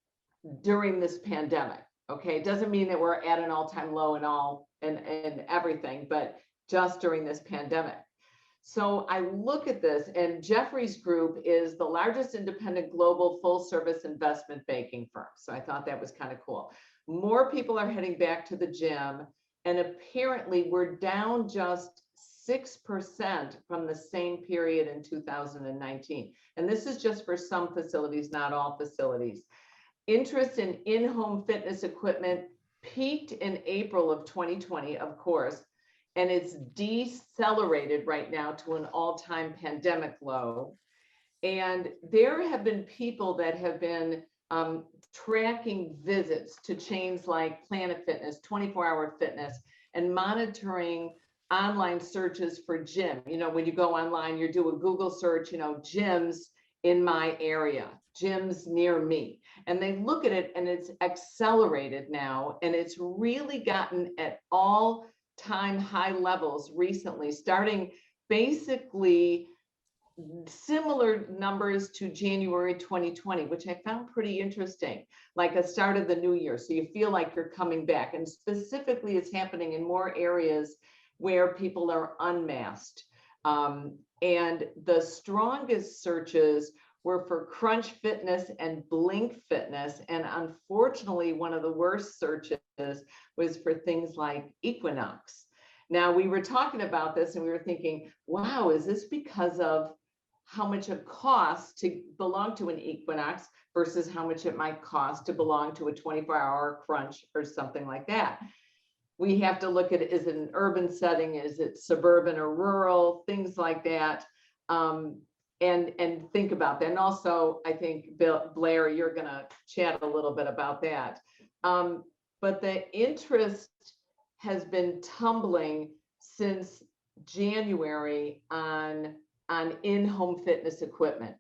during this pandemic. Okay, it doesn't mean that we're at an all-time low and everything, but just during this pandemic. So I look at this, and Jefferies Group is the largest independent global full-service investment banking firm. So I thought that was kind of cool. More people are heading back to the gym, and apparently we're down just 6% from the same period in 2019. And this is just for some facilities, not all facilities. Interest in in-home fitness equipment peaked in April of 2020, of course, and it's decelerated right now to an all-time pandemic low. And there have been people that have been tracking visits to chains like Planet Fitness, 24-Hour Fitness, and monitoring online searches for gym. You know, when you go online, you do a Google search, you know, gyms in my area, gyms near me. And they look at it, and it's accelerated now, and it's really gotten at all-time high levels recently, starting basically similar numbers to January 2020, which I found pretty interesting, like a start of the new year. So you feel like you're coming back, and specifically it's happening in more areas where people are unmasked. And the strongest searches were for Crunch Fitness and Blink Fitness. And unfortunately, one of the worst searches was for things like Equinox. Now, we were talking about this and we were thinking, wow, is this because of how much it costs to belong to an Equinox versus how much it might cost to belong to a 24-hour Crunch or something like that? We have to look at it, is it an urban setting? Is it suburban or rural? Things like that. And think about that. And also, I think, Blair, you're going to chat a little bit about that. But the interest has been tumbling since January on in-home fitness equipment.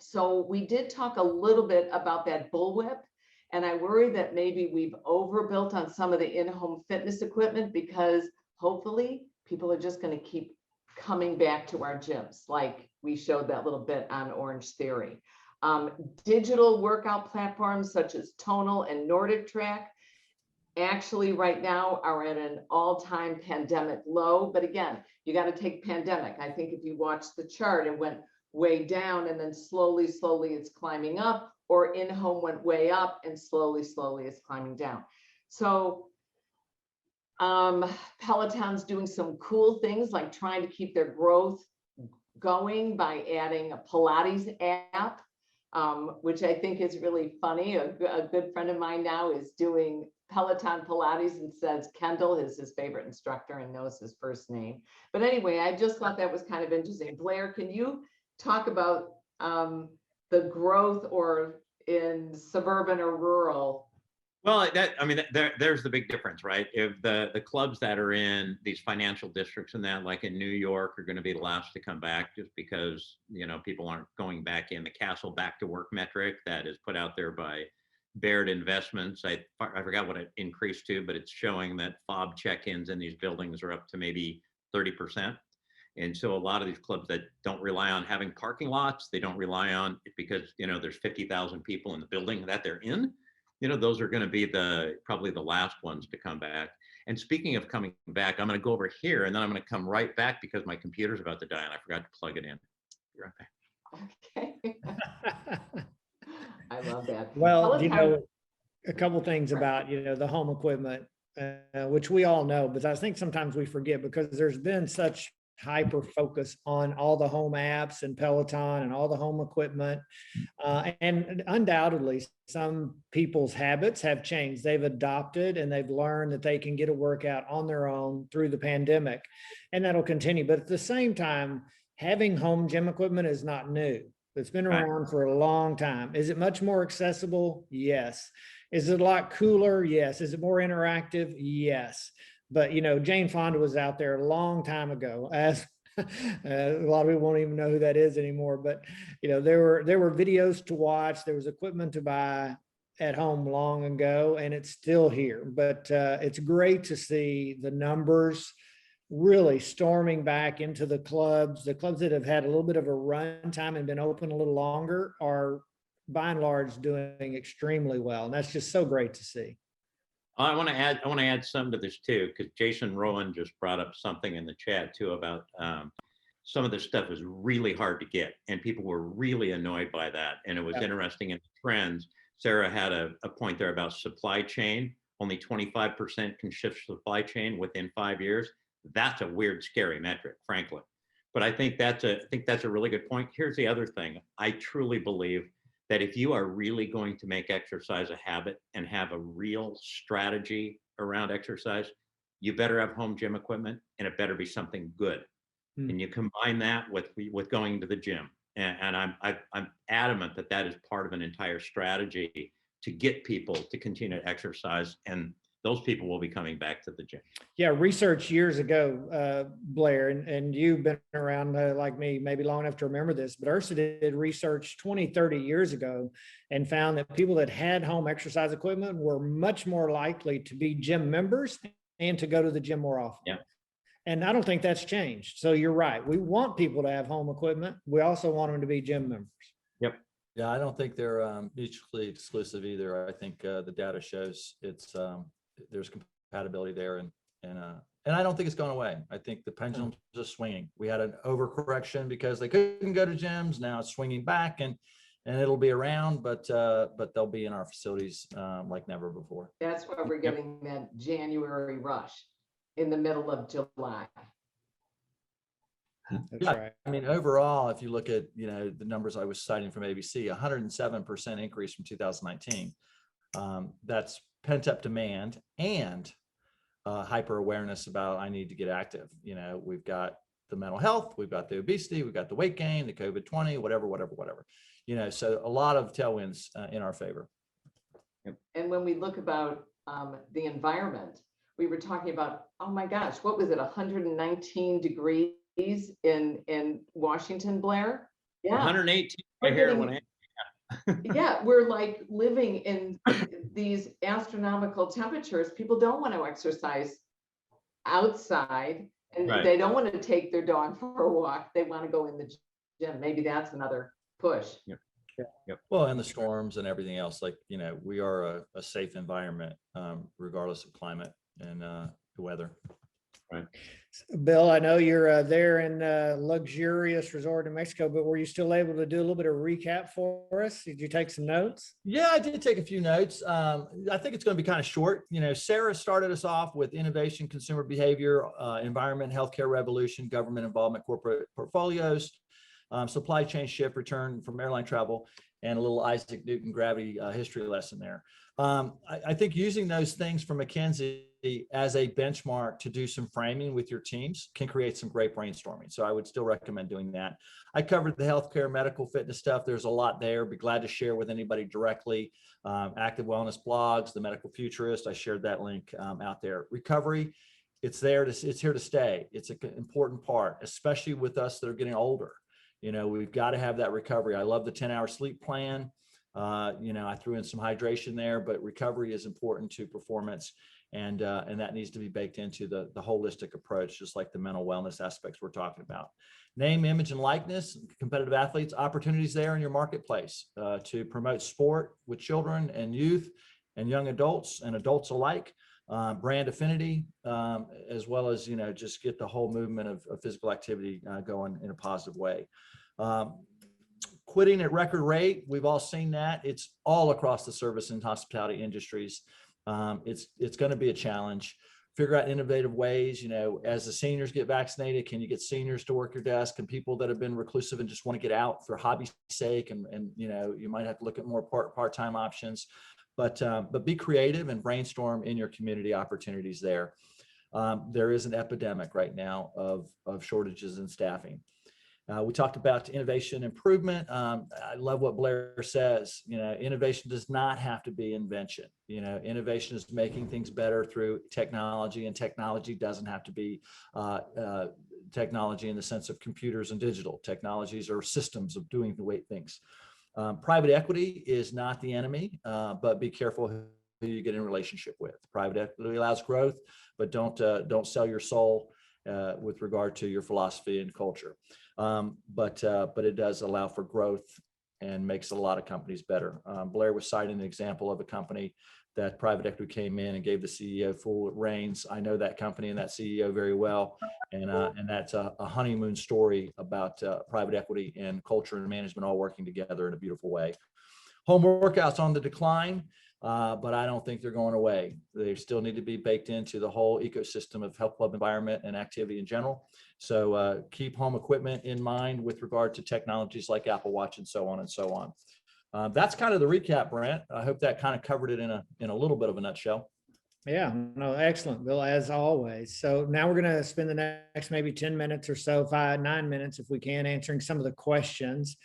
So we did talk a little bit about that bullwhip. And I worry that maybe we've overbuilt on some of the in-home fitness equipment, because hopefully people are just going to keep coming back to our gyms, like we showed that little bit on Orange Theory. Digital workout platforms such as Tonal and Nordic Track actually right now are at an all-time pandemic low. But again, you got to take pandemic. I think if you watch the chart, it went way down and then slowly it's climbing up, or in-home went way up and slowly it's climbing down. So Peloton's doing some cool things, like trying to keep their growth going by adding a Pilates app, which I think is really funny. A good friend of mine now is doing Peloton Pilates and says Kendall is his favorite instructor and knows his first name. But anyway, I just thought that was kind of interesting. Blair, can you talk about the growth or in suburban or rural? Well, there's the big difference, right? If the clubs that are in these financial districts and that, like in New York, are going to be the last to come back, just because, you know, people aren't going back in. The Castle Back to Work metric that is put out there by Baird Investments, I forgot what it increased to, but it's showing that fob check-ins in these buildings are up to maybe 30%. And so a lot of these clubs that don't rely on having parking lots, they don't rely on it because, you know, there's 50,000 people in the building that they're in. You know, those are going to be probably the last ones to come back. And speaking of coming back, I'm going to go over here and then I'm going to come right back because my computer's about to die and I forgot to plug it in. Be right back. Okay. I love that. Well, you know, a couple things about, you know, the home equipment, which we all know, but I think sometimes we forget because there's been such hyper focus on all the home apps and Peloton and all the home equipment. And undoubtedly, some people's habits have changed. They've adopted and they've learned that they can get a workout on their own through the pandemic, and that'll continue. But at the same time, having home gym equipment is not new. It's been around for a long time. Is it much more accessible? Yes. Is it a lot cooler? Yes. Is it more interactive? Yes. But, you know, Jane Fonda was out there a long time ago A lot of people won't even know who that is anymore, but there were videos to watch. There was equipment to buy at home long ago, and it's still here. But it's great to see the numbers really storming back into the clubs. The clubs that have had a little bit of a run time and been open a little longer are by and large doing extremely well. And that's just so great to see. I want to add something to this too, because Jason Rowan just brought up something in the chat too about some of this stuff is really hard to get, and people were really annoyed by that. And it was interesting in the trends. Sara had a point there about supply chain. Only 25% can shift supply chain within 5 years. That's a weird, scary metric, frankly. But I think that's a really good point. Here's the other thing. I truly believe that if you are really going to make exercise a habit and have a real strategy around exercise, you better have home gym equipment, and it better be something good. And you combine that with going to the gym. And I'm adamant that that is part of an entire strategy to get people to continue to exercise, and those people will be coming back to the gym. Yeah, research years ago, Blair, and you've been around like me, maybe long enough to remember this, but IHRSA did research 20, 30 years ago and found that people that had home exercise equipment were much more likely to be gym members and to go to the gym more often. Yeah. And I don't think that's changed. So you're right. We want people to have home equipment. We also want them to be gym members. Yep. Yeah, I don't think they're mutually exclusive either. I think the data shows it's there's compatibility there, and I don't think it's going away. I think the pendulum's just swinging. We had an overcorrection because they couldn't go to gyms. Now it's swinging back, and it'll be around, but they'll be in our facilities like never before. That's why we're getting that January rush in the middle of July. That's Yeah, right. I mean, overall, if you look at the numbers I was citing from ABC, 107% increase from 2019. That's pent up demand and hyper awareness about I need to get active. We've got the mental health, we've got the obesity, we've got the weight gain, the COVID-20, whatever. So a lot of tailwinds in our favor. And when we look about the environment, we were talking about, oh my gosh, what was it, 119 degrees in Washington, Blair? Yeah. 118 right here. Yeah, we're like living in these astronomical temperatures. People don't want to exercise outside, and Right. They don't want to take their dog for a walk. They want to go in the gym. Maybe that's another push. Yep. Well, and the storms and everything else, like, we are a safe environment regardless of climate and the weather. Right. Bill, I know you're there in a luxurious resort in Mexico, but were you still able to do a little bit of recap for us? Did you take some notes? Yeah, I did take a few notes. I think it's going to be kind of short. Sara started us off with innovation, consumer behavior, environment, healthcare revolution, government involvement, corporate portfolios, supply chain shift, return from airline travel, and a little Isaac Newton gravity history lesson there. I think using those things from McKinsey as a benchmark to do some framing with your teams can create some great brainstorming. So I would still recommend doing that. I covered the healthcare, medical, fitness stuff. There's a lot there. Be glad to share with anybody directly. Active wellness blogs, the medical futurist. I shared that link out there. Recovery, it's here to stay. It's an important part, especially with us that are getting older. We've got to have that recovery. I love the 10-hour sleep plan. I threw in some hydration there, but recovery is important to performance. And that needs to be baked into the holistic approach, just like the mental wellness aspects we're talking about. Name, image, and likeness, competitive athletes, opportunities there in your marketplace to promote sport with children and youth and young adults and adults alike. Brand affinity, as well as, just get the whole movement of physical activity going in a positive way. Quitting at record rate, we've all seen that. It's all across the service and hospitality industries. It's going to be a challenge. Figure out innovative ways, as the seniors get vaccinated, can you get seniors to work your desk, and people that have been reclusive and just want to get out for hobby's sake, and you might have to look at more part-time options, but be creative and brainstorm in your community opportunities there. There is an epidemic right now of shortages in staffing. We talked about innovation improvement. I love what Blair says. Innovation does not have to be invention. Innovation is making things better through technology, and technology doesn't have to be technology in the sense of computers and digital technologies or systems of doing the way things. Private equity is not the enemy, but be careful who you get in relationship with. Private equity allows growth, but don't sell your soul with regard to your philosophy and culture. But it does allow for growth and makes a lot of companies better. Blair was citing an example of a company that private equity came in and gave the CEO full reins. I know that company and that CEO very well, and that's a honeymoon story about private equity and culture and management all working together in a beautiful way. Home workouts on the decline, but I don't think they're going away. They still need to be baked into the whole ecosystem of health club environment and activity in general. So keep home equipment in mind with regard to technologies like Apple Watch and so on and so on. That's kind of the recap, Brent. I hope that kind of covered it in a little bit of a nutshell. Yeah, no, excellent, Bill, as always. So now we're going to spend the next maybe 10 minutes or so, 9 minutes if we can, answering some of the questions.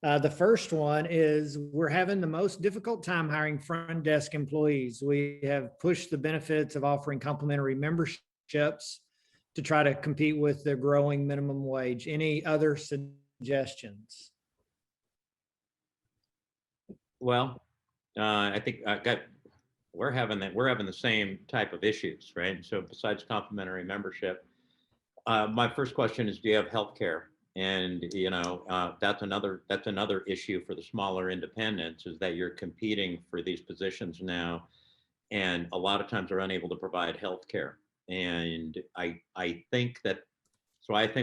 The first one is, we're having the most difficult time hiring front desk employees. We have pushed the benefits of offering complimentary memberships to try to compete with the growing minimum wage. Any other suggestions? Well, I think we're having the same type of issues, right? So besides complimentary membership, my first question is, do you have health care? And that's another issue for the smaller independents, is that you're competing for these positions now, and a lot of times are unable to provide health care. And I think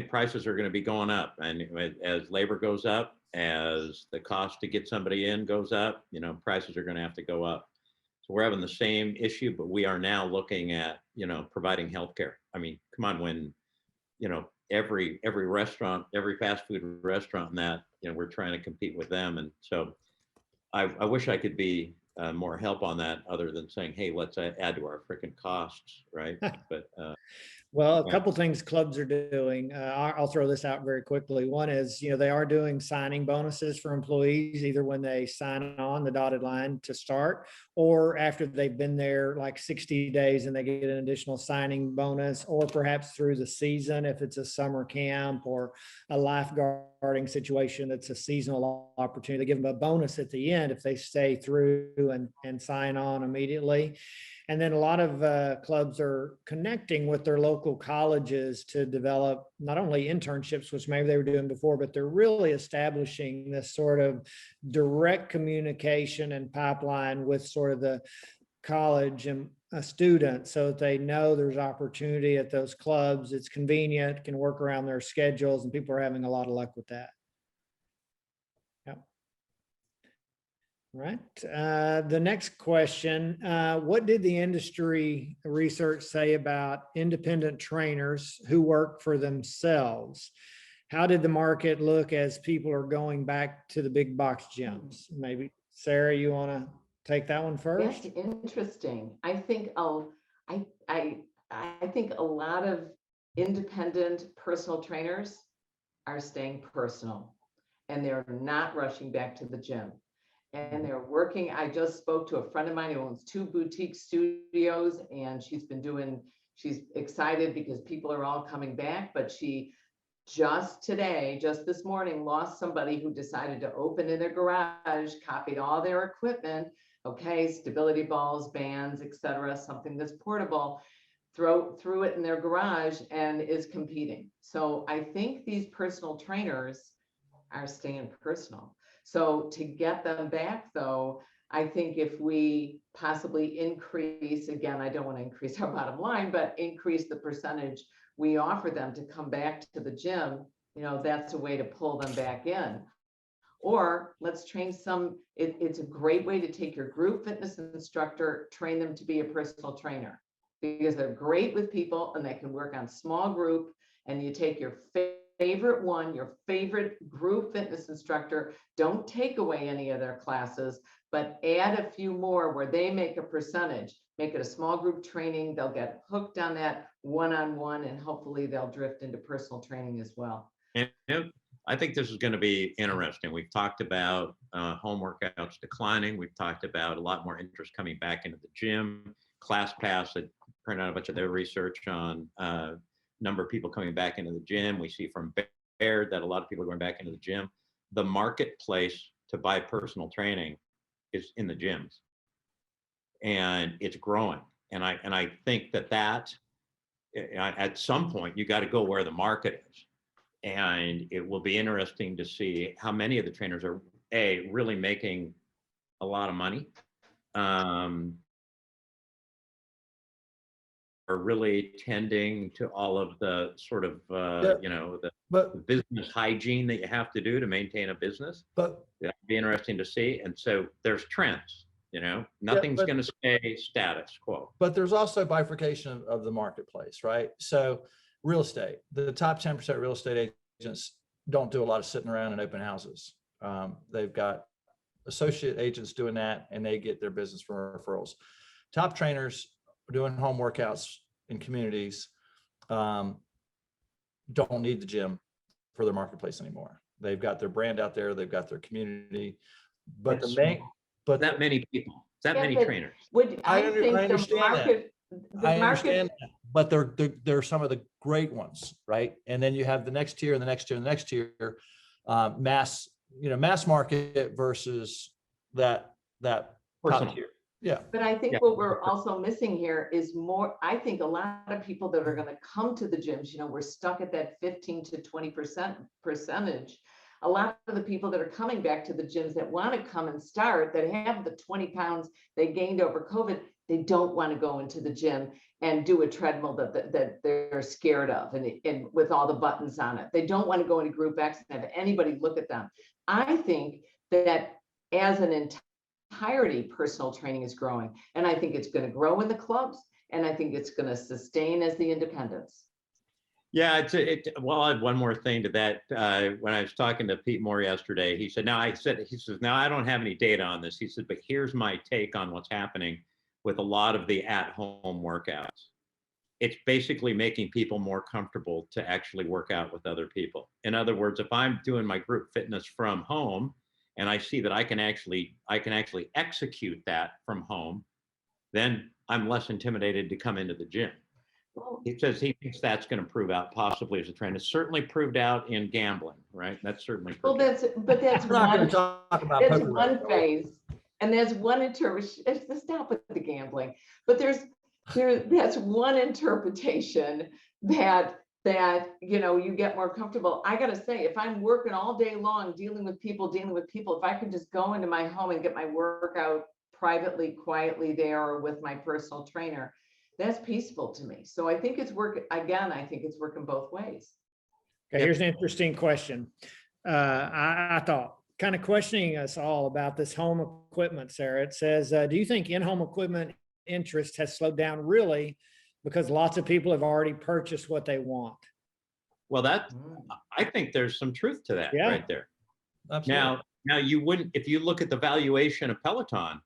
prices are going to be going up, and as labor goes up, as the cost to get somebody in goes up, prices are going to have to go up. So we're having the same issue, but we are now looking at, providing healthcare. I mean, come on, when, every restaurant, every fast food restaurant, and that, we're trying to compete with them. And so I wish I could be more help on that, other than saying, hey, let's add to our freaking costs, right? But well, a couple things clubs are doing. I'll throw this out very quickly. One is, they are doing signing bonuses for employees, either when they sign on the dotted line to start, or after they've been there like 60 days and they get an additional signing bonus, or perhaps through the season, if it's a summer camp or a lifeguarding situation that's a seasonal opportunity. They give them a bonus at the end if they stay through and sign on immediately. And then a lot of clubs are connecting with their local colleges to develop not only internships, which maybe they were doing before, but they're really establishing this sort of direct communication and pipeline with sort of the college and a student, so that they know there's opportunity at those clubs. It's convenient, can work around their schedules, and people are having a lot of luck with that. Right. The next question, what did the industry research say about independent trainers who work for themselves? How did the market look as people are going back to the big box gyms? Maybe Sara, you want to take that one first? That's interesting. I think I think a lot of independent personal trainers are staying personal, and they're not rushing back to the gym. And they're working. I just spoke to a friend of mine who owns 2 boutique studios, and she's excited because people are all coming back, but she just this morning, lost somebody who decided to open in their garage, copied all their equipment, okay, stability balls, bands, etc., something that's portable, threw it in their garage and is competing. So I think these personal trainers are staying personal. So to get them back, though, I think if we possibly increase, again, I don't want to increase our bottom line, but increase the percentage we offer them to come back to the gym, that's a way to pull them back in. Or let's train some, it's a great way to take your group fitness instructor, train them to be a personal trainer, because they're great with people and they can work on small group, and you take your favorite one, your favorite group fitness instructor, don't take away any of their classes, but add a few more where they make a percentage, make it a small group training. They'll get hooked on that one-on-one, and hopefully they'll drift into personal training as well. And I think this is going to be interesting. We've talked about home workouts declining. We've talked about a lot more interest coming back into the gym. ClassPass had printed out a bunch of their research on number of people coming back into the gym. We see from Blair that a lot of people are going back into the gym. The marketplace to buy personal training is in the gyms, and it's growing. And I think that at some point you got to go where the market is, and it will be interesting to see how many of the trainers are really making a lot of money, are really tending to all of the sort of the business hygiene that you have to do to maintain a business. But That'd be interesting to see. And so there's trends. Nothing's going to stay status quo. But there's also bifurcation of the marketplace, right? So real estate, the top 10% real estate agents don't do a lot of sitting around in open houses. They've got associate agents doing that, and they get their business from referrals. Top trainers doing home workouts in communities don't need the gym for their marketplace anymore. They've got their brand out there. They've got their community. But that many people, many trainers. I understand that, but they're some of the great ones, right? And then you have the next tier and the next tier and the next tier, mass market versus that top tier. Yeah. But I think what we're also missing here is I think a lot of people that are going to come to the gyms, we're stuck at that 15 to 20% percentage. A lot of the people that are coming back to the gyms that want to come and start, that have the 20 pounds they gained over COVID, they don't want to go into the gym and do a treadmill that they're scared of and with all the buttons on it. They don't want to go into group X and have anybody look at them. I think that as an entirety, personal training is growing, and I think it's going to grow in the clubs, and I think it's going to sustain as the independents. Yeah, well, I have one more thing to that. When I was talking to Pete Moore yesterday, he said, now I don't have any data on this. He said, but here's my take on what's happening with a lot of the at-home workouts. It's basically making people more comfortable to actually work out with other people. In other words, if I'm doing my group fitness from home, and I see that I can actually execute that from home, then I'm less intimidated to come into the gym. He says he thinks that's going to prove out possibly as a trend. It's certainly proved out in gambling, right? That's certainly proved that's one phase, and there's one interpretation. Stop with the gambling, but that's one interpretation that you get more comfortable. I got to say, if I'm working all day long dealing with people, if I can just go into my home and get my workout privately, quietly there, or with my personal trainer, that's peaceful to me. So I think it's working. Again, I think it's working both ways. Okay, here's an interesting question. I thought, kind of questioning us all about this home equipment, Sara. It says, do you think in-home equipment interest has slowed down really because lots of people have already purchased what they want? Well, I think there's some truth to that right there. Absolutely. Now you wouldn't, if you look at the valuation of Peloton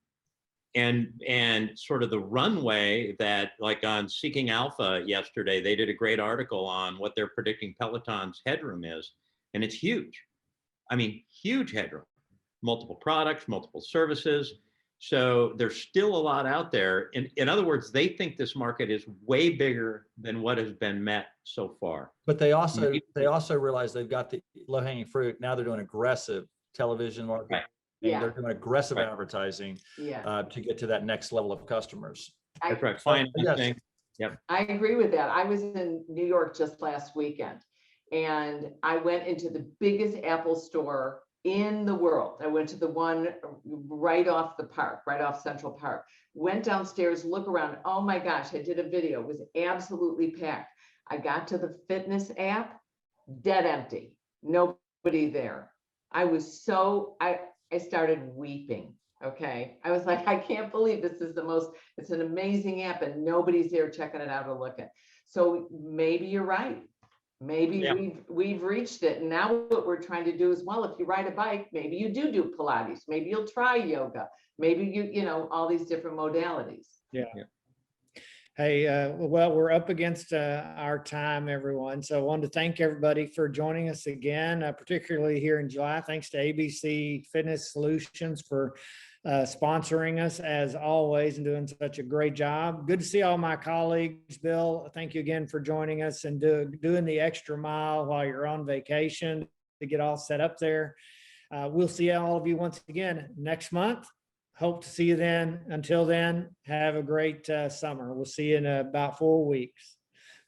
and sort of the runway that, like on Seeking Alpha yesterday, they did a great article on what they're predicting Peloton's headroom is, and it's huge. I mean, huge headroom, multiple products, multiple services. So there's still a lot out there. In other words, they think this market is way bigger than what has been met so far. But they also realize they've got the low-hanging fruit. Now they're doing aggressive television marketing. Right. Yeah. They're doing aggressive advertising to get to that next level of customers. That's right. Financing. Yep. I agree with that. I was in New York just last weekend, and I went into the biggest Apple store in the world. I went to the one right off the park, right off Central Park, went downstairs, look around. Oh my gosh, I did a video. It was absolutely packed. I got to the fitness app, dead empty, nobody there. I was I started weeping. Okay. I was like, I can't believe this is it's an amazing app and nobody's there checking it out or looking. So maybe you're right. Maybe we've reached it. And now what we're trying to do is, well, if you ride a bike, maybe you do Pilates, maybe you'll try yoga, maybe all these different modalities. Yeah. Hey, well, we're up against our time, everyone. So I wanted to thank everybody for joining us again, particularly here in July. Thanks to ABC Fitness Solutions for sponsoring us as always and doing such a great job. Good to see all my colleagues. Bill, thank you again for joining us and doing the extra mile while you're on vacation to get all set up there. We'll see all of you once again next month. Hope to see you then. Until then, have a great summer. We'll see you in about 4 weeks.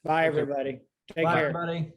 Bye, everybody. Take Bye, care. everybody.